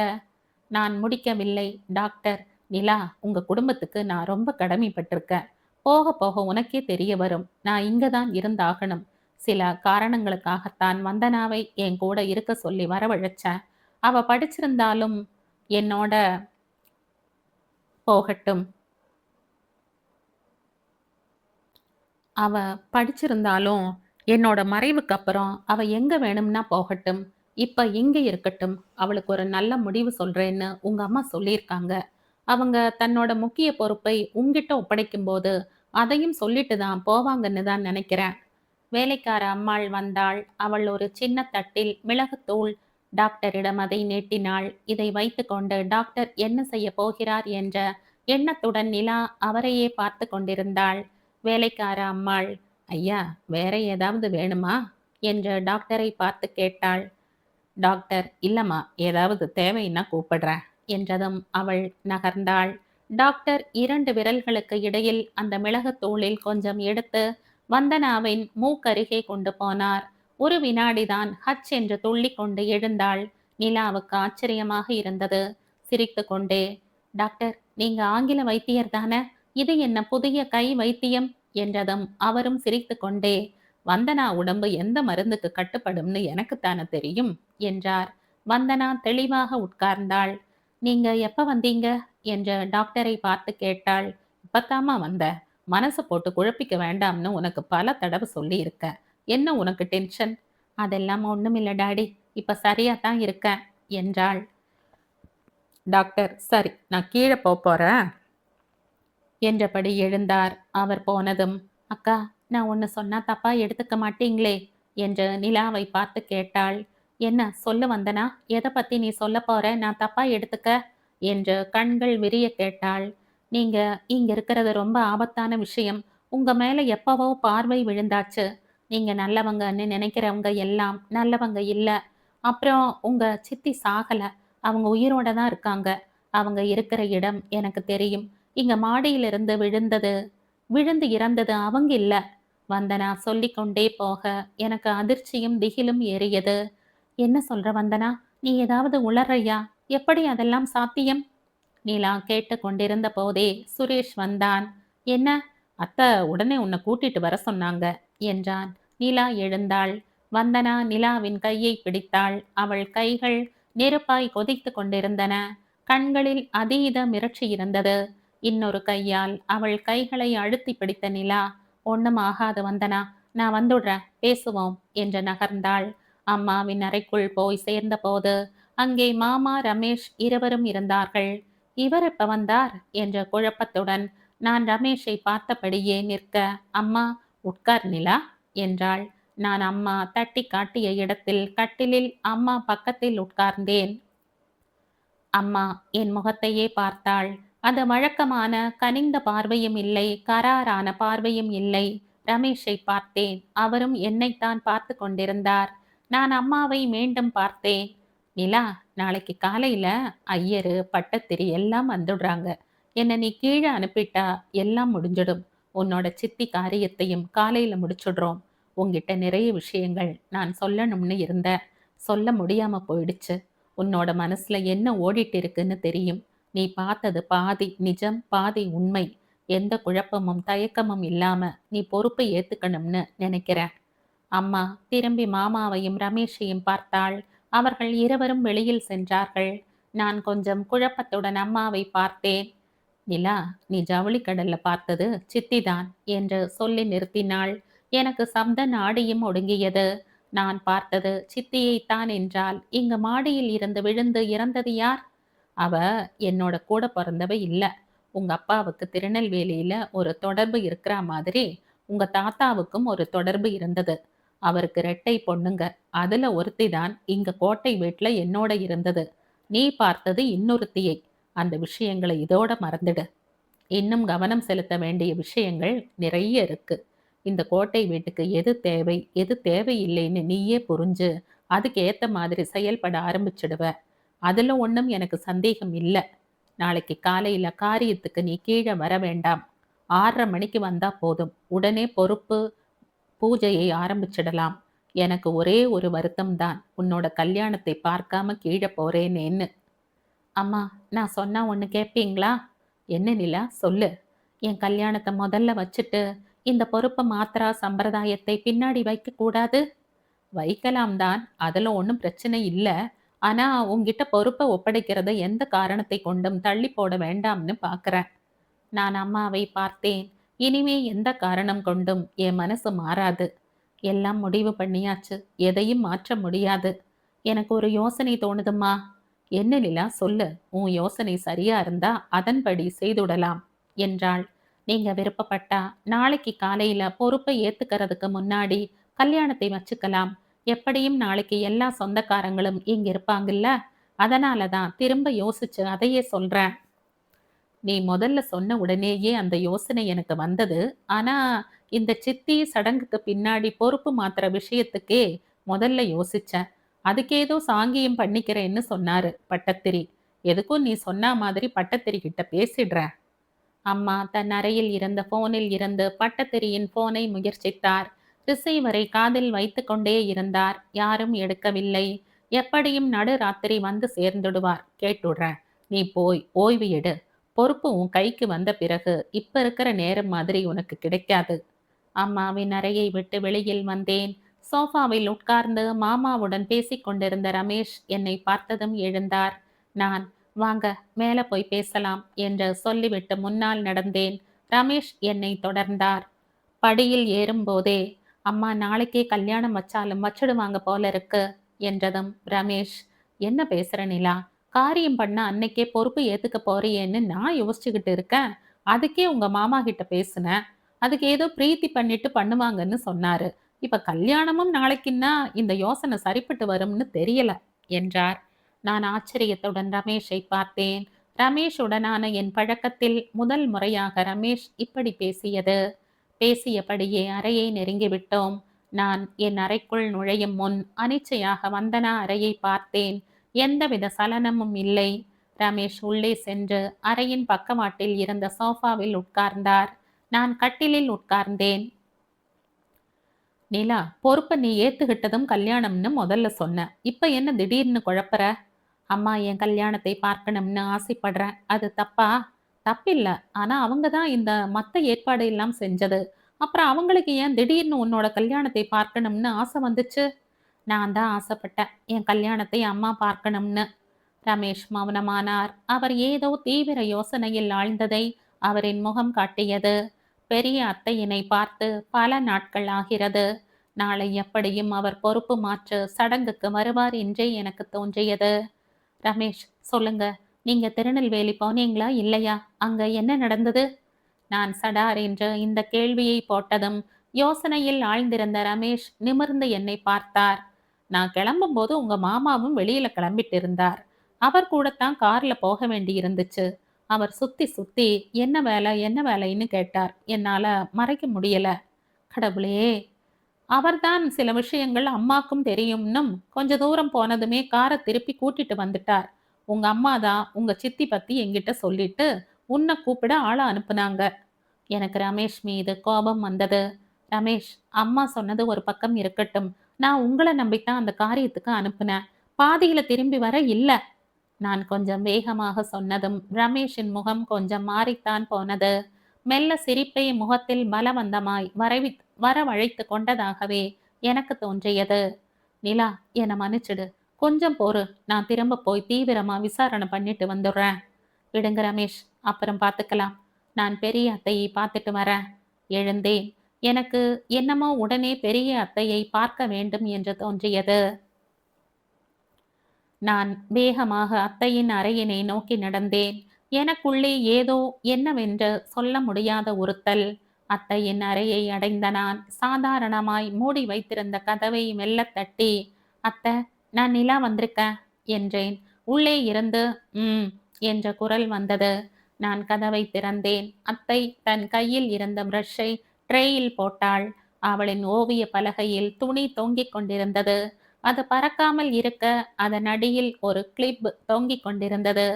நான் முடிக்கவில்லை. டாக்டர், நிலா, உங்க குடும்பத்துக்கு நான் ரொம்ப கடமைப்பட்டிருக்கேன். போக போக உனக்கே தெரிய வரும். நான் இங்க தான் இருந்தாகணும். சில காரணங்களுக்காகத்தான் வந்தனாவை என் கூட இருக்க சொல்லி வரவழைச்சேன். அவ படிச்சிருந்தாலும் என்னோட போகட்டும். அவ படிச்சிருந்தாலும் என்னோட மறைவுக்கு அப்புறம் அவ எங்க வேணும்னா போகட்டும். இப்ப இங்க இருக்கட்டும். அவளுக்கு ஒரு நல்ல முடிவு சொல்றேன்னு உங்க அம்மா சொல்லியிருக்காங்க. அவங்க தன்னோட முக்கிய பொறுப்பை உன்கிட்ட ஒப்படைக்கும்போது அதையும் சொல்லிட்டு தான் போவாங்கன்னு தான் நினைக்கிறேன். வேலைக்கார அம்மாள் வந்தாள். அவள் ஒரு சின்ன தட்டில் மிளகுத்தூள் டாக்டரிடம் அதை நீட்டினாள். இதை வைத்துக்கொண்டு டாக்டர் என்ன செய்ய போகிறார் என்ற எண்ணத்துடன் நிலா அவரையே பார்த்து கொண்டிருந்தாள். வேலைக்கார அம்மாள், ஐயா, வேற ஏதாவது வேணுமா என்று டாக்டரை பார்த்து கேட்டாள். டாக்டர், இல்லம்மா, ஏதாவது தேவைன்னா கூப்பிடுறேன் என்றதும் அவள் நகர்ந்தாள். டாக்டர் 2 விரல்களுக்கு இடையில் அந்த மிளகுத்தூளில் கொஞ்சம் எடுத்து வந்தனாவின் மூக்கருகே கொண்டு போனார். ஒரு வினாடிதான் ஹச் என்று துள்ளிக் கொண்டு எழுந்தாள். நிலாவுக்கு ஆச்சரியமாக இருந்தது. சிரித்து கொண்டே, டாக்டர், நீங்க ஆங்கில வைத்தியர் தானே? இது என்ன புதிய கை வைத்தியம் என்றதும் அவரும் சிரித்து கொண்டே, வந்தனா உடம்பு எந்த மருந்துக்கு கட்டுப்படும்னு எனக்குத்தானே தெரியும் என்றார். வந்தனா தெளிவாக உட்கார்ந்தாள். நீங்க எப்ப வந்தீங்க என்று டாக்டரை பார்த்து கேட்டாள். இப்பத்தாம்மா வந்த. மனசை போட்டு குழப்பிக்க வேண்டாம்னு உனக்கு பல தடவை சொல்லி இருக்கேன். என்ன உனக்கு டென்ஷன்? அதெல்லாம் ஒண்ணுமில்ல டாடி. இப்ப சரியா தான் இருக்கேன் என்றாள். டாக்டர், சரி, நான் கீழே போறேன் என்றபடி எழுந்தார். அவர் போனதும், அக்கா, நான் ஒன்னு சொன்னா தப்பா எடுத்துக்க மாட்டீங்களே என்று நிலாவை பார்த்து கேட்டாள். என்ன சொல்ல வந்தனா? எதை பத்தி நீ சொல்ல போற? நான் தப்பா எடுத்துக்க என்று கண்கள் விரிய கேட்டாள். நீங்க இங்க இருக்கிறது ரொம்ப ஆபத்தான விஷயம். உங்க மேல எப்பவோ பார்வை விழுந்தாச்சு. நீங்க நல்லவங்கன்னு நினைக்கிறவங்க எல்லாம் நல்லவங்க இல்ல. அப்புறம் உங்க சித்தி சாகல. அவங்க உயிரோட தான் இருக்காங்க. அவங்க இருக்கிற இடம் எனக்கு தெரியும். இங்க மாடியிலிருந்து விழுந்து இறந்தது அவங்க இல்ல. வந்தனா சொல்லிக்கொண்டே போக எனக்கு அதிர்ச்சியும் திகிலும் ஏறியது. என்ன சொல்ற வந்தனா? நீ ஏதாவது உளறையா? எப்படி அதெல்லாம் சாத்தியம்? நிலா கேட்டு கொண்டிருந்த போதே சுரேஷ் வந்தான். என்ன? அத்தை உடனே உன்னை கூட்டிட்டு வர சொன்னாங்க என்றான். நிலா எழுந்தாள். வந்தனா நிலாவின் கையை பிடித்தாள். அவள் கைகள் நெருப்பாய் கொதித்து கொண்டிருந்தன. கண்களில் அதீத மிரட்சி இருந்தது. இன்னொரு கையால் அவள் கைகளை அழுத்தி பிடித்த நிலா, ஒண்ணும் ஆகாது வந்தனா, நான் வந்துடுறேன், பேசுவோம் என்று நகர்ந்தாள். அம்மாவின் அறைக்குள் போய் சேர்ந்தபோது அங்கே மாமா, ரமேஷ் இருவரும் இருந்தார்கள். இவர் எப்ப வந்தார் என்ற குழப்பத்துடன் நான் ரமேஷை பார்த்தபடியே நிற்க, அம்மா, உட்கார் நிலா என்றாள். நான் அம்மா தட்டி காட்டிய இடத்தில் கட்டிலில் அம்மா பக்கத்தில் உட்கார்ந்தேன். அம்மா என் முகத்தையே பார்த்தாள். அது வழக்கமான கனிந்த பார்வையும் இல்லை, கராரான பார்வையும் இல்லை. ரமேஷை பார்த்தேன். அவரும் என்னைத்தான் பார்த்து கொண்டிருந்தார். நான் அம்மாவை மீண்டும் பார்த்தேன். நிலா, நாளைக்கு காலையில ஐயரு, பட்டத்திரி எல்லாம் வந்துடுறாங்க. என்ன நீ கீழே அனுப்பிட்டா எல்லாம் முடிஞ்சிடும். உன்னோட சித்தி காரியத்தையும் காலையில முடிச்சுடுறோம். உன்கிட்ட நிறைய விஷயங்கள் நான் சொல்லணும்னு இருந்தேன். சொல்ல முடியாம போயிடுச்சு. உன்னோட மனசுல என்ன ஓடிட்டு இருக்குன்னு தெரியும். நீ பார்த்தது பாதி நிஜம், பாதி உண்மை. எந்த குழப்பமும் தயக்கமும் இல்லாம நீ பொறுப்பை ஏத்துக்கணும்னு நினைக்கிறேன். அம்மா திரும்பி மாமாவையும் ரமேஷையும் பார்த்தாள். அவர்கள் இருவரும் வெளியில் சென்றார்கள். நான் கொஞ்சம் குழப்பத்துடன் அம்மாவை பார்த்தேன். நிலா, நீ ஜவுளி கடல்ல பார்த்தது சித்திதான் என்று சொல்லி நிறுத்தினாள். எனக்கு சப்த நாடியும் ஒடுங்கியது. நான் பார்த்தது சித்தியைத்தான் என்றால் இங்கு மாடியில் இருந்து விழுந்து இறந்தது யார்? அவ என்னோட கூட பிறந்தவ இல்ல. உங்க அப்பாவுக்கு திருநெல்வேலியில ஒரு தொடர்பு இருக்கிற மாதிரி உங்க தாத்தாவுக்கும் ஒரு தொடர்பு இருந்தது. அவருக்கு ரெட்டை பொண்ணுங்க. அதுல ஒருத்தி தான் இங்க கோட்டை வீட்ல என்னோட இருந்தது. நீ பார்த்தது இன்னொருத்தியை. அந்த விஷயங்களை இதோட மறந்துடு. இன்னும் கவனம் செலுத்த வேண்டிய விஷயங்கள் நிறைய இருக்கு. இந்த கோட்டை வீட்டுக்கு எது தேவை, எது தேவையில்லைன்னு நீயே புரிஞ்சு, அதுக்கு ஏத்த மாதிரி செயல்பட ஆரம்பிச்சுடுவ. அதுல ஒண்ணும் எனக்கு சந்தேகம் இல்ல. நாளைக்கு காலையில காரியத்துக்கு நீ கீழ வர வேண்டாம். 6:30 மணிக்கு வந்தா போதும். உடனே பொறுப்பு பூஜையை ஆரம்பிச்சிடலாம். எனக்கு ஒரே ஒரு வருத்தம் தான். உன்னோட கல்யாணத்தை பார்க்காம கீழ போறேனேன்னு. அம்மா, நான் சொன்னா ஒண்ணு கேட்பீங்களா? என்ன நிலா, சொல்லு. என் கல்யாணத்தை முதல்ல வச்சுட்டு இந்த பொறுப்பை மாத்திரா சம்பிரதாயத்தை பின்னாடி வைக்க கூடாது? வைக்கலாம் தான், அதுல ஒன்றும் பிரச்சனை இல்லை. ஆனா உன்கிட்ட பொறுப்பை ஒப்படைக்கிறத எந்த காரணத்தை கொண்டும் தள்ளி போட வேண்டாம்னு பார்க்கறேன். நான் அம்மாவை பார்த்தேன். இனிமே எந்த காரணம் கொண்டும் என் மனசு மாறாது. எல்லாம் முடிவு பண்ணியாச்சு. எதையும் மாற்ற முடியாது. எனக்கு ஒரு யோசனை தோணுதும்மா. என்ன நிலா, சொல்லு. உன் யோசனை சரியா இருந்தா அதன்படி செய்துடலாம் என்றாள். நீங்க விருப்பப்பட்டா நாளைக்கு காலையில பொறுப்பை ஏத்துக்கிறதுக்கு முன்னாடி கல்யாணத்தை வச்சுக்கலாம். எப்படியும் நாளைக்கு எல்லா சொந்தக்காரங்களும் இங்க இருப்பாங்கல்ல. அதனாலதான் திரும்ப யோசிச்சு அதையே சொல்றேன். நீ முதல்ல சொன்ன உடனேயே அந்த யோசனை எனக்கு வந்தது. ஆனா இந்த சித்தி சடங்குக்கு பின்னாடி பொறுப்பு மாத்துற விஷயத்துக்கே முதல்ல யோசிச்சேன். அதுக்கேதோ சாங்கியம் பண்ணிக்கிறேன்னு சொன்னாரு பட்டத்திரி. எதுக்கும் நீ சொன்ன மாதிரி பட்டத்திரி கிட்ட பேசிடுறேன். அம்மா தன் அறையில் இருந்த போனில் இருந்து பட்டத்திரியின் போனை முயற்சித்தார். ரிசீவரை காதில் வைத்து கொண்டே இருந்தார். யாரும் எடுக்கவில்லை. எப்படியும் நடுராத்திரி வந்து சேர்ந்துடுவார். கேட்டுடுறேன். நீ போய் ஓய்வு எடு. பொறுப்பு உன் கைக்கு வந்த பிறகு இப்ப இருக்கிற நேரம் மாதிரி உனக்கு கிடைக்காது. அம்மாவின் அறையை விட்டு வெளியில் வந்தேன். சோஃபாவில் உட்கார்ந்து மாமாவுடன் பேசிக் கொண்டிருந்த ரமேஷ் என்னை பார்த்ததும் எழுந்தார். நான், வாங்க மேலே போய் பேசலாம் என்று சொல்லிவிட்டு முன்னால் நடந்தேன். ரமேஷ் என்னை தொடர்ந்தார். படியில் ஏறும்போதே, அம்மா நாளைக்கே கல்யாணம் வச்சாலும் வச்சிடுவாங்க போல இருக்கு என்றதும் ரமேஷ், என்ன பேசுற நிலா? காரியம் பண்ண அன்னைக்கே பொறுப்பு ஏத்துக்க போறியேன்னு நான் யோசிச்சுக்கிட்டு இருக்கேன். அதுக்கே உங்க மாமா கிட்ட பேசுனேன். அதுக்கு ஏதோ பிரீத்தி பண்ணிட்டு பண்ணுவாங்கன்னு சொன்னாரு. இப்ப கல்யாணமும் நாளைக்குன்னா இந்த யோசனை சரிப்பட்டு வரும்னு தெரியல என்றார். நான் ஆச்சரியத்துடன் ரமேஷை பார்த்தேன். ரமேஷுடனான என் பழக்கத்தில் முதல் முறையாக ரமேஷ் இப்படி பேசியது. பேசியபடியே அறையை நெருங்கிவிட்டோம். நான் என் அறைக்குள் நுழையும் முன் அனிச்சையாக வந்தனா அறையை பார்த்தேன். எந்தவித சலனமும் இல்லை. ரமேஷ் உள்ளே சென்று அறையின் பக்கவாட்டில் இருந்த சோஃபாவில் உட்கார்ந்தார். நான் கட்டிலில் உட்கார்ந்தேன். நிலா, பொறுப்பை நீ ஏத்துக்கிட்டதும் கல்யாணம்னு முதல்ல சொன்ன. இப்ப என்ன திடீர்னு குழப்பற? அம்மா, என் கல்யாணத்தை பார்க்கணும்னு ஆசைப்படுறேன். அது தப்பா? தப்பில்ல. ஆனா அவங்க தான் இந்த மத்த ஏற்பாடு எல்லாம் செஞ்சது. அப்புறம் அவங்களுக்கு ஏன் திடீர்னு உன்னோட கல்யாணத்தை பார்க்கணும்னு ஆசை வந்துச்சு? நான் தான் ஆசைப்பட்டேன், என் கல்யாணத்தை அம்மா பார்க்கணும்னு. ரமேஷ் மௌனமானார். அவர் ஏதோ தீவிர யோசனையில் ஆழ்ந்ததை அவரின் முகம் காட்டியது. பெரிய அத்தையினை பார்த்து பல நாட்கள் ஆகிறது. நாளை எப்படியும் அவர் பொறுப்பு மாற்று சடங்குக்கு வருவார் என்றே எனக்கு தோன்றியது. ரமேஷ், சொல்லுங்க. நீங்க திருநெல்வேலி போனீங்களா இல்லையா? அங்க என்ன நடந்தது? நான் சடார் என்று இந்த கேள்வியை போட்டதும் யோசனையில் ஆழ்ந்திருந்த ரமேஷ் நிமிர்ந்து என்னை பார்த்தார். நான் கிளம்பும்போது உங்க மாமாவும் வெளியில கிளம்பிட்டு இருந்தார். அவர் கூடத்தான் கார்ல போக வேண்டி இருந்துச்சு. அவர் சுத்தி சுத்தி என்ன வேலை என்ன வேலைன்னு கேட்டார். என்னால மறைக்க முடியல. கடவுளே! அவர்தான் சில விஷயங்கள் அம்மாக்கும் தெரியும்னும் கொஞ்ச தூரம் போனதுமே காரை திருப்பி கூட்டிட்டு வந்துட்டார். உங்க அம்மா தான் உங்க சித்தி பத்தி என்கிட்ட சொல்லிட்டு உன்னை கூப்பிட ஆளை அனுப்புனாங்க. எனக்கு ரமேஷ் மீது கோபம் வந்தது. ரமேஷ், அம்மா சொன்னது ஒரு பக்கம் இருக்கட்டும். நான் உங்களை நம்பித்தான் அந்த காரியத்துக்கு அனுப்புனேன். பாதியில திரும்பி வர இல்ல. நான் கொஞ்சம் வேகமாக சொன்னதும் ரமேஷின் முகம் கொஞ்சம் மாறித்தான் போனது. மெல்ல சிரிப்பை முகத்தில் பலவந்தமாய் வரவழைத்து கொண்டதாகவே எனக்கு தோன்றியது. நிலா, என்னை மன்னிச்சிடு. கொஞ்சம் பொறு. நான் திரும்ப போய் தீவிரமா விசாரணை பண்ணிட்டு வந்துடுறேன். விடுங்க ரமேஷ், அப்புறம் பார்த்துக்கலாம். நான் பெரிய அத்தையை பார்த்துட்டு வரேன். எழுந்தேன். எனக்கு என்னமோ உடனே பெரிய அத்தையை பார்க்க வேண்டும் என்று தோன்றியது. நான் வேகமாக அத்தையின் அறையினை நோக்கி நடந்தேன். எனக்குள்ளே ஏதோ என்னவென்று சொல்ல முடியாத உறுத்தல். அத்தையின் அறையை அடைந்த நான் சாதாரணமாய் மூடி வைத்திருந்த கதவை மெல்ல தட்டி, அத்தை, நான் நிலா வந்திருக்கேன் என்றேன். உள்ளே இருந்து ம் என்ற குரல் வந்தது. நான் கதவை திறந்தேன். அத்தை தன் கையில் இருந்த பிரஷை ட்ரேயில் போட்டாள். அவளின் ஓவிய பலகையில் துணி தொங்கிக் கொண்டிருந்தது. அது பறக்காமல் இருக்க அதன் அடியில் ஒரு கிளிப் தொங்கிக் கொண்டிருந்தது.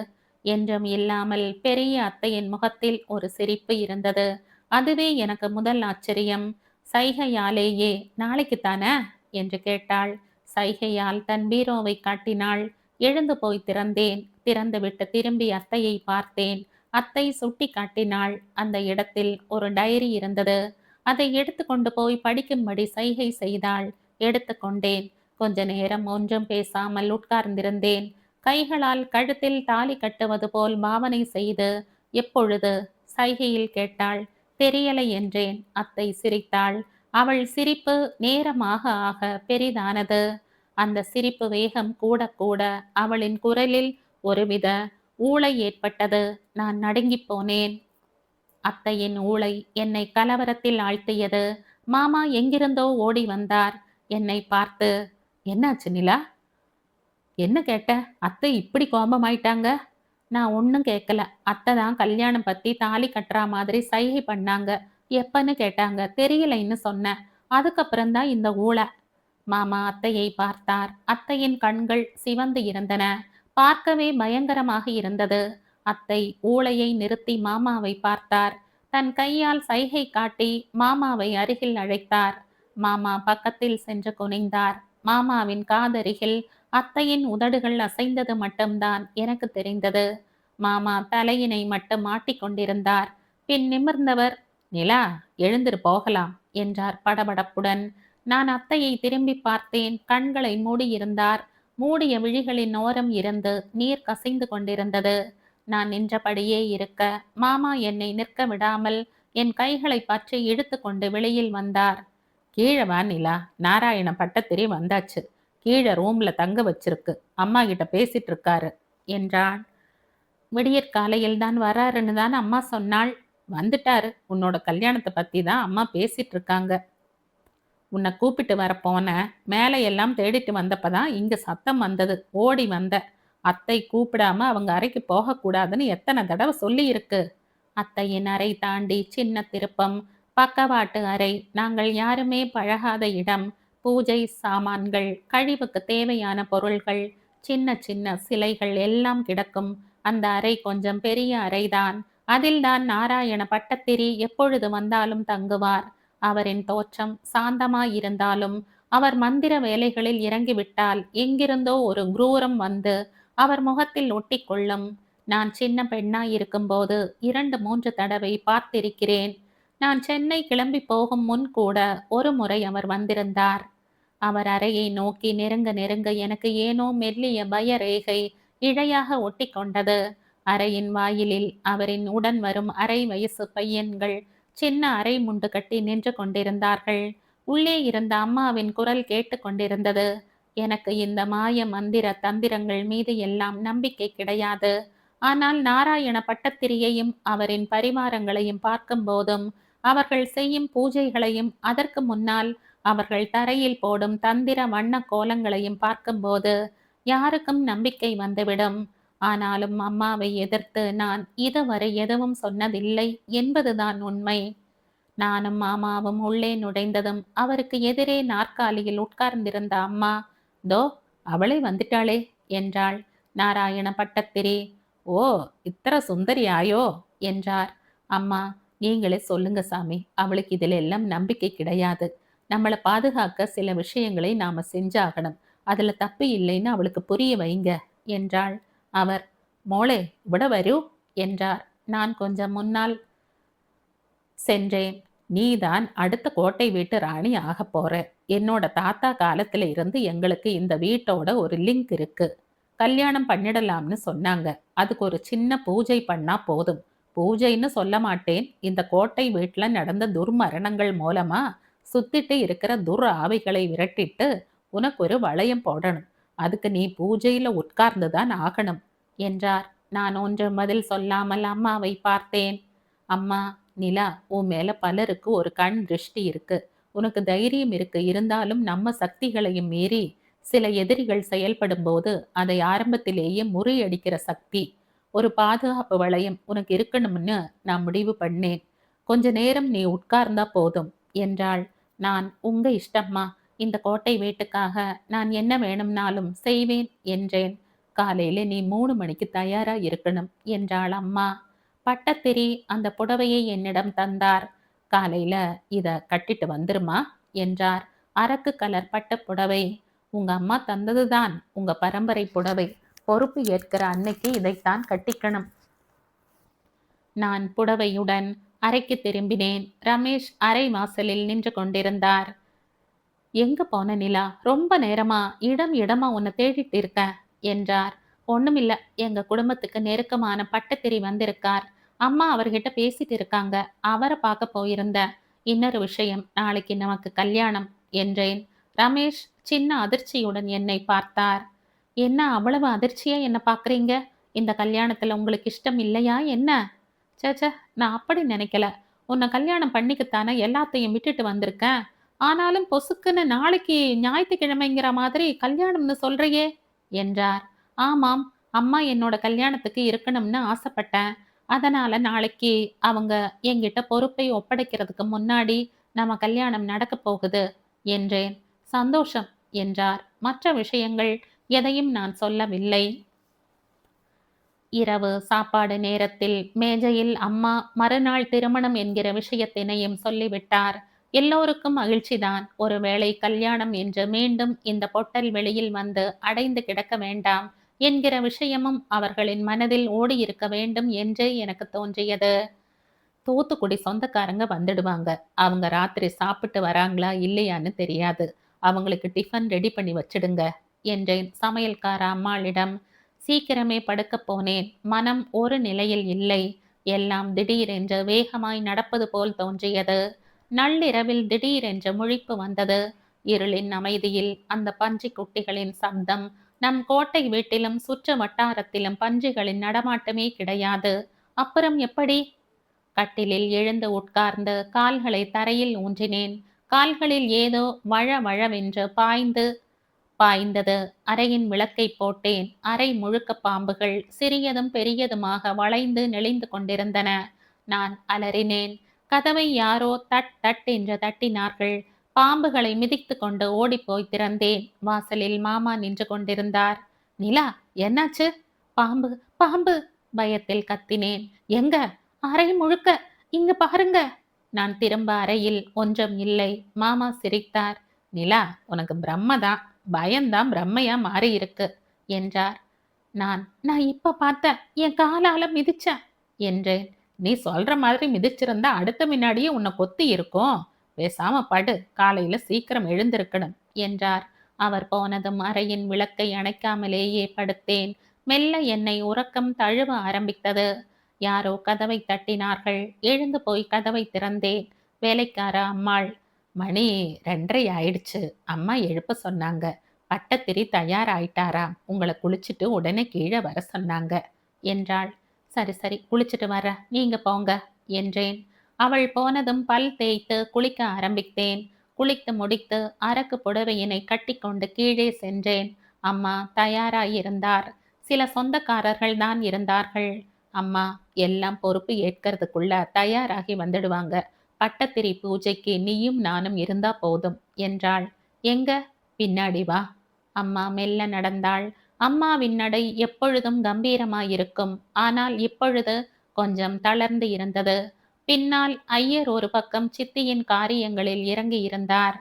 என்றும் இல்லாமல் பெரிய அத்தையின் முகத்தில் ஒரு சிரிப்பு இருந்தது. அதுவே எனக்கு முதல் ஆச்சரியம். சைகையாலேயே நாளைக்குத்தானே என்று கேட்டாள். சைகையால் தன் பீரோவை காட்டினாள். எழுந்து போய் திறந்தேன். திறந்துவிட்டு திரும்பி அத்தையை பார்த்தேன். அத்தை சுட்டி காட்டினாள். அந்த இடத்தில் ஒரு டைரி இருந்தது. அதை எடுத்துக்கொண்டு போய் படிக்கும்படி சைகை செய்தாள். எடுத்துக்கொண்டேன். கொஞ்ச நேரம் ஒன்றும் பேசாமல் உட்கார்ந்திருந்தேன். கைகளால் கழுத்தில் தாலி கட்டுவது போல் பாவனை செய்து, எப்பொழுது சைகையில் கேட்டாள். தெரியலை என்றேன். அத்தை சிரித்தாள். அவள் சிரிப்பு நேரமாக ஆக பெரிதானது. அந்த சிரிப்பு வேகம் கூட கூட அவளின் குரலில் ஒருவித ஊளை ஏற்பட்டது. நான் நடுங்கிப் போனேன். அத்தையின் ஊளை என்னை கலவரத்தில் ஆழ்த்தியது. மாமா எங்கிருந்தோ ஓடி வந்தார். என்னை பார்த்து, என்னாச்சு நிலா? என்ன கேட்ட? அத்தை இப்படி கோபமாயிட்டாங்க? நான் ஒன்றும் கேட்கல. அத்தை தான் கல்யாணம் பத்தி தாலி கட்டுறா மாதிரி சைகை பண்ணாங்க. எப்பன்னு கேட்டாங்க. தெரியலைன்னு சொன்னேன். அதுக்கப்புறம்தான் இந்த ஊளை. மாமா அத்தையை பார்த்தார். அத்தையின் கண்கள் சிவந்து இருந்தன. பார்க்கவே பயங்கரமாக இருந்தது. அத்தை ஊளையை நிறுத்தி மாமாவை பார்த்தார். தன் கையால் சைகை காட்டி மாமாவை அருகில் அழைத்தார். மாமா பக்கத்தில் சென்று குனிந்தார். மாமாவின் காதருகில் அத்தையின் உதடுகள் அசைந்தது மட்டும்தான் எனக்கு தெரிந்தது. மாமா தலையினை மட்டும் மாட்டிக்கொண்டிருந்தார். பின் நிமிர்ந்தவர், நிலா, எழுந்திரு போகலாம் என்றார் படபடப்புடன். நான் அத்தையை திரும்பி பார்த்தேன். கண்களை மூடியிருந்தார். மூடிய விழிகளின் ஓரம் இருந்து நீர் கசிந்து கொண்டிருந்தது. நான் நின்றபடியே இருக்க மாமா என்னை நிற்க விடாமல் என் கைகளை பற்றி இழுத்து கொண்டு வெளியில் வந்தார். கீழே வா நிலா, நாராயண பட்டத்திரி வந்தாச்சு. கீழே ரூம்ல தங்க வச்சிருக்கு. அம்மா கிட்ட பேசிட்டு இருக்காரு என்றான். விடியற்காலையில் தான் வராருன்னு தான் அம்மா சொன்னாள். வந்துட்டாரு. உன்னோட கல்யாணத்தை பத்தி தான் அம்மா பேசிட்டு இருக்காங்க. உன்னை கூப்பிட்டு வர போனேன். மேலே எல்லாம் தேடிட்டு வந்தப்பதான் இங்க சத்தம் வந்தது. ஓடி வந்த. அத்தை கூப்பிடாம அவங்க அறைக்கு போகக்கூடாதுன்னு எத்தனை தடவை சொல்லி இருக்கு. அத்தையின் அறை தாண்டி சின்ன திருப்பம். பக்கவாட்டு அறை. நாங்கள் யாருமே பழகாத இடம். பூஜை சாமான்கள், கழிவுக்கு தேவையான பொருள்கள், சின்ன சின்ன சிலைகள் எல்லாம் கிடக்கும். அந்த அறை கொஞ்சம் பெரிய அறைதான். அதில்தான் நாராயண பட்டத்திரி எப்பொழுது வந்தாலும் தங்குவார். அவரின் தோற்றம் சாந்தமாயிருந்தாலும் அவர் மந்திர வேலைகளில் இறங்கிவிட்டால் எங்கிருந்தோ ஒரு குரூரம் வந்து அவர் முகத்தில் ஒட்டிக்கொள்ளும். நான் சின்ன பெண்ணாயிருக்கும்போது 2-3 தடவை பார்த்திருக்கிறேன். நான் சென்னை கிளம்பி போகும் முன் கூட ஒரு முறை அவர் வந்திருந்தார். அவர் அறையை நோக்கி நெருங்க நெருங்க எனக்கு ஏனோ மெல்லிய பயரேகை இழையாக ஒட்டி கொண்டது. அறையின் வாயிலில் அவரின் உடன் வரும் அரை வயசு பையன்கள் சின்ன அறை முண்டு கட்டி நின்று கொண்டிருந்தார்கள். உள்ளே இருந்த அம்மாவின் குரல் கேட்டு கொண்டிருந்தது. எனக்கு இந்த மாய மந்திர தந்திரங்கள் மீது எல்லாம் நம்பிக்கை கிடையாது. ஆனால் நாராயண பட்டத்திரியையும் அவரின் பரிவாரங்களையும் பார்க்கும் போதும் அவர்கள் செய்யும் பூஜைகளையும் அதற்கு முன்னால் அவர்கள் தரையில் போடும் தந்திர வண்ண கோலங்களையும் பார்க்கும்போது யாருக்கும் நம்பிக்கை வந்துவிடும். ஆனாலும் அம்மாவை எதிர்த்து நான் இதுவரை எதுவும் சொன்னதில்லை என்பதுதான் உண்மை. நானும் மாமாவும் உள்ளே நுழைந்ததும் அவருக்கு எதிரே நாற்காலியில் உட்கார்ந்திருந்த அம்மா, தோ அவளே வந்துட்டாளே என்றாள். நாராயண பட்டத்திரி, ஓ, இத்தர சுந்தரி ஆயோ என்றார். அம்மா, நீங்களே சொல்லுங்க சாமி, அவளுக்கு இதில் எல்லாம் நம்பிக்கை கிடையாது. நம்மளை பாதுகாக்க சில விஷயங்களை நாம செஞ்சாகணும். அதுல தப்பு இல்லைன்னு அவளுக்கு புரிய வைங்க என்றாள். அவர், மோளே விட வரூ என்றார். நான் கொஞ்சம் முன்னால் சென்றேன். நீதான் அடுத்த கோட்டை வீட்டு ராணி ஆக போற. என்னோட தாத்தா காலத்துல இருந்து எங்களுக்கு இந்த வீட்டோட ஒரு லிங்க் இருக்கு. கல்யாணம் பண்ணிடலாம்னு சொன்னாங்க. அதுக்கு ஒரு சின்ன பூஜை பண்ணா போதும். பூஜைன்னு சொல்ல மாட்டேன். இந்த கோட்டை வீட்டுல நடந்த துர்மரணங்கள் மூலமா சுத்திட்டு இருக்கிற துர் ஆவிகளை விரட்டிட்டு உனக்கு ஒரு வளையம் போடணும். அதுக்கு நீ பூஜையில உட்கார்ந்துதான் ஆகணும் என்றார். நான் ஒன்று பதில் சொல்லாமல் அம்மாவை பார்த்தேன். அம்மா, நிலா, உன் மேல பலருக்கு ஒரு கண் திருஷ்டி இருக்கு. உனக்கு தைரியம் இருக்கு. இருந்தாலும் நம்ம சக்திகளையும் மீறி சில எதிரிகள் செயல்படும் போது அதை ஆரம்பத்திலேயே முறியடிக்கிற சக்தி, ஒரு பாதுகாப்பு வளையம் உனக்கு இருக்கணும்னு நான் முடிவு பண்ணேன். கொஞ்ச நேரம் நீ உட்கார்ந்தா போதும் என்றாள். நான், உங்க இஷ்டம்மா. இந்த கோட்டை வீட்டுக்காக நான் என்ன வேணும்னாலும் செய்வேன் என்றேன். காலையில நீ 3 மணிக்கு தயாரா இருக்கணும் என்றாள் அம்மா. பட்டத்திரி அந்த புடவையை என்னிடம் தந்தார். காலையில இத கட்டிட்டு வந்துருமா என்றார். அரக்கு கலர் பட்டு புடவை. உங்க அம்மா தந்ததுதான் உங்க பரம்பரை புடவை. பொறுப்பு ஏற்கிற அன்னைக்கு இதைத்தான் கட்டிக்கணும். நான் புடவையுடன் அறைக்கு திரும்பினேன். ரமேஷ் அறை வாசலில் நின்று கொண்டிருந்தார். எங்க போன நிலா? ரொம்ப நேரமா இடமா உன்னை தேடிட்டு இருக்க என்றார். ஒண்ணுமில்ல, எங்க குடும்பத்துக்கு நெருக்கமான பட்டத்திரி வந்திருக்கார். அம்மா அவர்கிட்ட பேசிட்டு இருக்காங்க. அவரை பார்க்க போயிருந்த. இன்னொரு விஷயம், நாளைக்கு நமக்கு கல்யாணம் என்றேன். ரமேஷ் சின்ன அதிர்ச்சியுடன் என்னை பார்த்தார். என்ன அவ்வளவு அதிர்ச்சியா என்ன பார்க்குறீங்க? இந்த கல்யாணத்துல உங்களுக்கு இஷ்டம் இல்லையா என்ன? சேச்சே, நான் அப்படி நினைக்கல. உன்னை கல்யாணம் பண்ணிக்கத்தானே எல்லாத்தையும் விட்டுட்டு வந்திருக்கேன். ஆனாலும் பொசுக்குன்னு நாளைக்கு ஞாயிற்றுக்கிழமைங்கிற மாதிரி கல்யாணம்னு சொல்றியே என்றார். ஆமாம், அம்மா என்னோட கல்யாணத்துக்கு இருக்கணும்னு ஆசைப்பட்டேன். அதனால நாளைக்கு அவங்க என்கிட்ட பொறுப்பை ஒப்படைக்கிறதுக்கு முன்னாடி நம்ம கல்யாணம் நடக்க போகுது என்றேன். சந்தோஷம் என்றார். மற்ற விஷயங்கள் எதையும் நான் சொல்லவில்லை. இரவு சாப்பாடு நேரத்தில் மேஜையில் அம்மா மறுநாள் திருமணம் என்கிற விஷயத்தினையும் சொல்லிவிட்டார். எல்லோருக்கும் மகிழ்ச்சிதான். ஒருவேளை கல்யாணம் என்று மீண்டும் இந்த பொட்டல் வெளியில் வந்து அடைந்து கிடக்க வேண்டாம் என்கிற விஷயமும் அவர்களின் மனதில் ஓடியிருக்க வேண்டும் என்று எனக்கு தோன்றியது. தூத்துக்குடி சொந்தக்காரங்க வந்துடுவாங்க. அவங்க ராத்திரி சாப்பிட்டு வராங்களா இல்லையான்னு தெரியாது. அவங்களுக்கு டிஃபன் ரெடி பண்ணி வச்சிடுங்க என்றேன் சமையல்கார அம்மாளிடம். சீக்கிரமே படுக்கப் போனேன். மனம் ஒரு நிலையில் இல்லை. எல்லாம் திடீரென்று வேகமாய் நடப்பது போல் தோன்றியது. நள்ளிரவில் திடீரென்று முழிப்பு வந்தது. இருளின் அமைதியில் அந்த பன்றி குட்டிகளின் சப்தம். நம் கோட்டை வீட்டிலும் சுற்று வட்டாரத்திலும் பன்றிகளின் நடமாட்டமே கிடையாது. அப்புறம் எப்படி? கட்டிலில் எழுந்து உட்கார்ந்து கால்களை தரையில் ஊன்றினேன். கால்களில் ஏதோ வழ வழவென்று பாய்ந்தது. அறையின் விளக்கை போட்டேன். அறை முழுக்க பாம்புகள் சிறியதும் பெரியதுமாக வளைந்து நெளிந்து கொண்டிருந்தன. நான் அலறினேன். கதவை யாரோ தட் தட் என்று தட்டினார்கள். பாம்புகளை மிதித்து கொண்டு ஓடிப்போய் திறந்தேன். வாசலில் மாமா நின்று கொண்டிருந்தார். நிலா, என்னாச்சு? பாம்பு, பாம்பு! பயத்தில் கத்தினேன். எங்க? அறை முழுக்க. இங்க பாருங்க. நான் திரும்ப அறையில் ஒன்றும் இல்லை. மாமா சிரித்தார். நிலா, உனக்கு பிரம்மதான். பயம்தான் பிரம்மையா மாறி இருக்கு என்றார். நான் இப்ப பார்த்தேன். என் காலால மிதிச்சேன் என்றேன். நீ சொல்ற மாதிரி மிதிச்சிருந்தா அடுத்த முன்னாடியே உன்னை கொத்தி இருக்கும். பேசாம படு, காலையில சீக்கிரம் எழுந்திருக்கணும் என்றார். அவர் போனதும் அறையின் விளக்கை அணைக்காமலேயே படுத்தேன். மெல்ல என்னை உறக்கம் தழுவ ஆரம்பித்தது. யாரோ கதவை தட்டினார்கள். எழுந்து போய் கதவை திறந்தேன். வேலைக்கார அம்மாள். மணி 2:30 ஆயிடுச்சு. அம்மா எழுப்ப சொன்னாங்க. பட்டத்திரி தயாராயிட்டாராம். உங்களை குளிச்சுட்டு உடனே கீழே வர சொன்னாங்க என்றாள். சரி சரி, குளிச்சுட்டு வர, நீங்க போங்க என்றேன். அவள் போனதும் பல் தேய்த்து குளிக்க ஆரம்பித்தேன். குளித்து முடித்து அரக்கு புடவையினை கட்டிக்கொண்டு கீழே சென்றேன். அம்மா தயாராயிருந்தார். சில சொந்தக்காரர்கள் தான் இருந்தார்கள். அம்மா, எல்லாம் பொறுப்பு ஏற்கிறதுக்குள்ள தயாராகி வந்துடுவாங்க. பட்டத்திரி பூஜைக்கு நீயும் நானும் இருந்தா போதும் என்றாள். எங்க? பின்னாடி வா. அம்மா மெல்ல நடந்தாள். அம்மாவின் நடை எப்பொழுதும் கம்பீரமாயிருக்கும். ஆனால் இப்பொழுது கொஞ்சம் தளர்ந்து இருந்தது. பின்னால் ஐயர் ஒரு பக்கம் சித்தியின் காரியங்களில் இறங்கி இருந்தார்.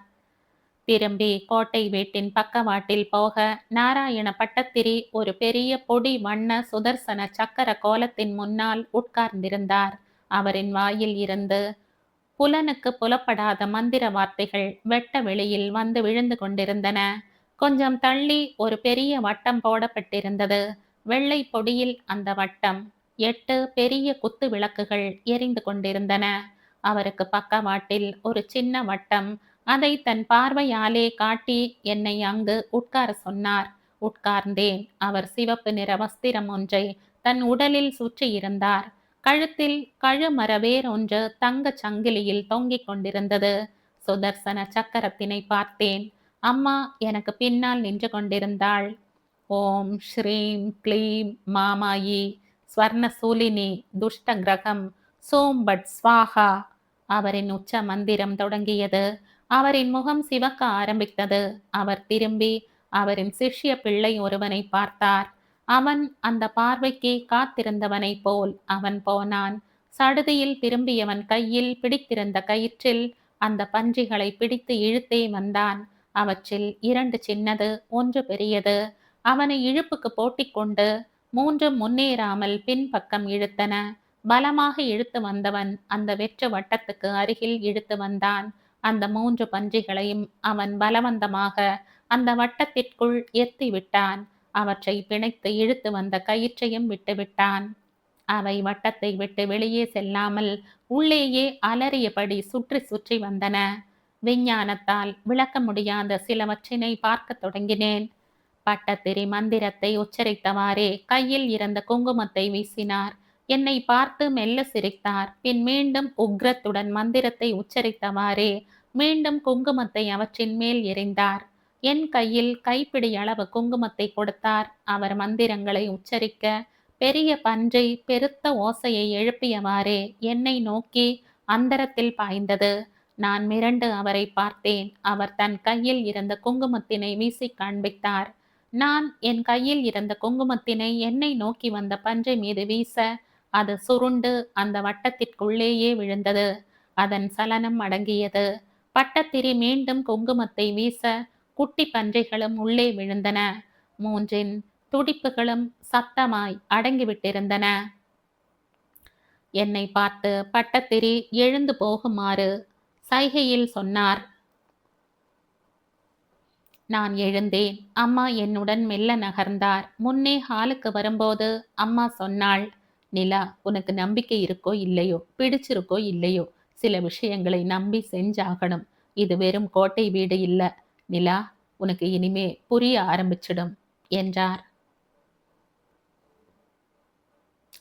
திரும்பி கோட்டை வீட்டின் பக்கவாட்டில் போக நாராயண பட்டத்திரி ஒரு பெரிய பொடி வண்ண சுதர்சன சக்கர கோலத்தின் முன்னால் உட்கார்ந்திருந்தார். அவரின் வாயில் இருந்து புலனுக்கு புலப்படாத மந்திர வார்த்தைகள் வெட்ட வெளியில் வந்து விழுந்து கொண்டிருந்தன. கொஞ்சம் தள்ளி ஒரு பெரிய வட்டம் போடப்பட்டிருந்தது. வெள்ளை பொடியில் அந்த வட்டம். 8 பெரிய குத்து விளக்குகள் எரிந்து கொண்டிருந்தன. அவருக்கு பக்கவாட்டில் ஒரு சின்ன வட்டம். அதை தன் பார்வையாலே காட்டி என்னை அங்கு உட்கார சொன்னார். உட்கார்ந்தேன். அவர் சிவப்பு நிற வஸ்திரம் ஒன்றை தன் உடலில் சுற்றியிருந்தார். கழுத்தில் கழுமர வேறொன்று தங்கச் சங்கிலியில் தொங்கிக் கொண்டிருந்தது. சுதர்சன சக்கரத்தினை பார்த்தேன். அம்மா எனக்கு பின்னால் நின்று கொண்டிருந்தாள். ஓம் ஸ்ரீம் க்ளீம் மாமாயி ஸ்வர்ண சூலினி துஷ்ட கிரகம் சோம் பட் ஸ்வாஹா. அவரின் உச்ச மந்திரம் தொடங்கியது. அவரின் முகம் சிவக்க ஆரம்பித்தது. அவர் திரும்பி அவரின் சிஷ்ய பிள்ளை ஒருவனை பார்த்தார். அவன் அந்த பார்வைக்கு காத்திருந்தவனைப் போல் அவன் போனான். சடுதியில் திரும்பியவன் கையில் பிடித்திருந்த கயிற்றில் அந்த பன்றிகளை பிடித்து இழுத்தே வந்தான். அவற்றில் 2 சின்னது, 1 பெரியது. அவனை இழுப்புக்கு போட்டிக்கொண்டு 3 முன்னேறாமல் பின்பக்கம் இழுத்தன. பலமாக இழுத்து வந்தவன் அந்த வெற்று வட்டத்துக்கு அருகில் இழுத்து வந்தான். அந்த 3 பன்றிகளையும் அவன் பலவந்தமாக அந்த வட்டத்திற்குள் எத்திவிட்டான். அவற்றை பிணைத்து இழுத்து வந்த கயிற்றையும் விட்டுவிட்டான். அவை வட்டத்தை விட்டு வெளியே செல்லாமல் உள்ளேயே அலறியபடி சுற்றி சுற்றி வந்தன. விஞ்ஞானத்தால் விளக்க முடியாத சிலவற்றினை பார்க்க தொடங்கினேன். பட்டத்திரி மந்திரத்தை உச்சரித்தவாறே கையில் இருந்த குங்குமத்தை வீசினார். என்னை பார்த்து மெல்ல சிரித்தார். பின் மீண்டும் உக்ரத்துடன் மந்திரத்தை உச்சரித்தவாறே மீண்டும் குங்குமத்தை அவற்றின் மேல் எறிந்தார். என் கையில் கைப்பிடி அளவு குங்குமத்தை கொடுத்தார். அவர் மந்திரங்களை உச்சரிக்க பெரிய பன்றி பெருத்த ஓசையை எழுப்பியவாறே என்னை நோக்கி அந்தரத்தில் பாய்ந்தது. நான் மிரண்டு அவரை பார்த்தேன். அவர் தன் கையில் இருந்த குங்குமத்தினை வீசி காண்பித்தார். நான் என் கையில் இருந்த குங்குமத்தினை என்னை நோக்கி வந்த பன்றி மீது வீச அது சுருண்டு அந்த வட்டத்திற்குள்ளேயே விழுந்தது. அதன் சலனம் அடங்கியது. பட்டத்திரி மீண்டும் குங்குமத்தை வீச குட்டி பன்றிகளும் உள்ளே விழுந்தன. 3 துடிப்புகளும் சத்தமாய் அடங்கிவிட்டிருந்தன. என்னை பார்த்து பட்டத்திரி எழுந்து போகுமாறு சைகையில் சொன்னார். நான் எழுந்தேன். அம்மா என்னுடன் மெல்ல நகர்ந்தார். முன்னே ஹாலுக்கு வரும்போது அம்மா சொன்னாள், நிலா, உனக்கு நம்பிக்கை இருக்கோ இல்லையோ, பிடிச்சிருக்கோ இல்லையோ, சில விஷயங்களை நம்பி செஞ்சாகணும். இது வெறும் கோட்டை வீடு இல்ல நிலா, உனக்கு இனிமே புரிய ஆரம்பிச்சிடும் என்றார்.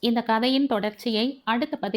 இந்த கதையின் தொடர்ச்சியை அடுத்த பதிவு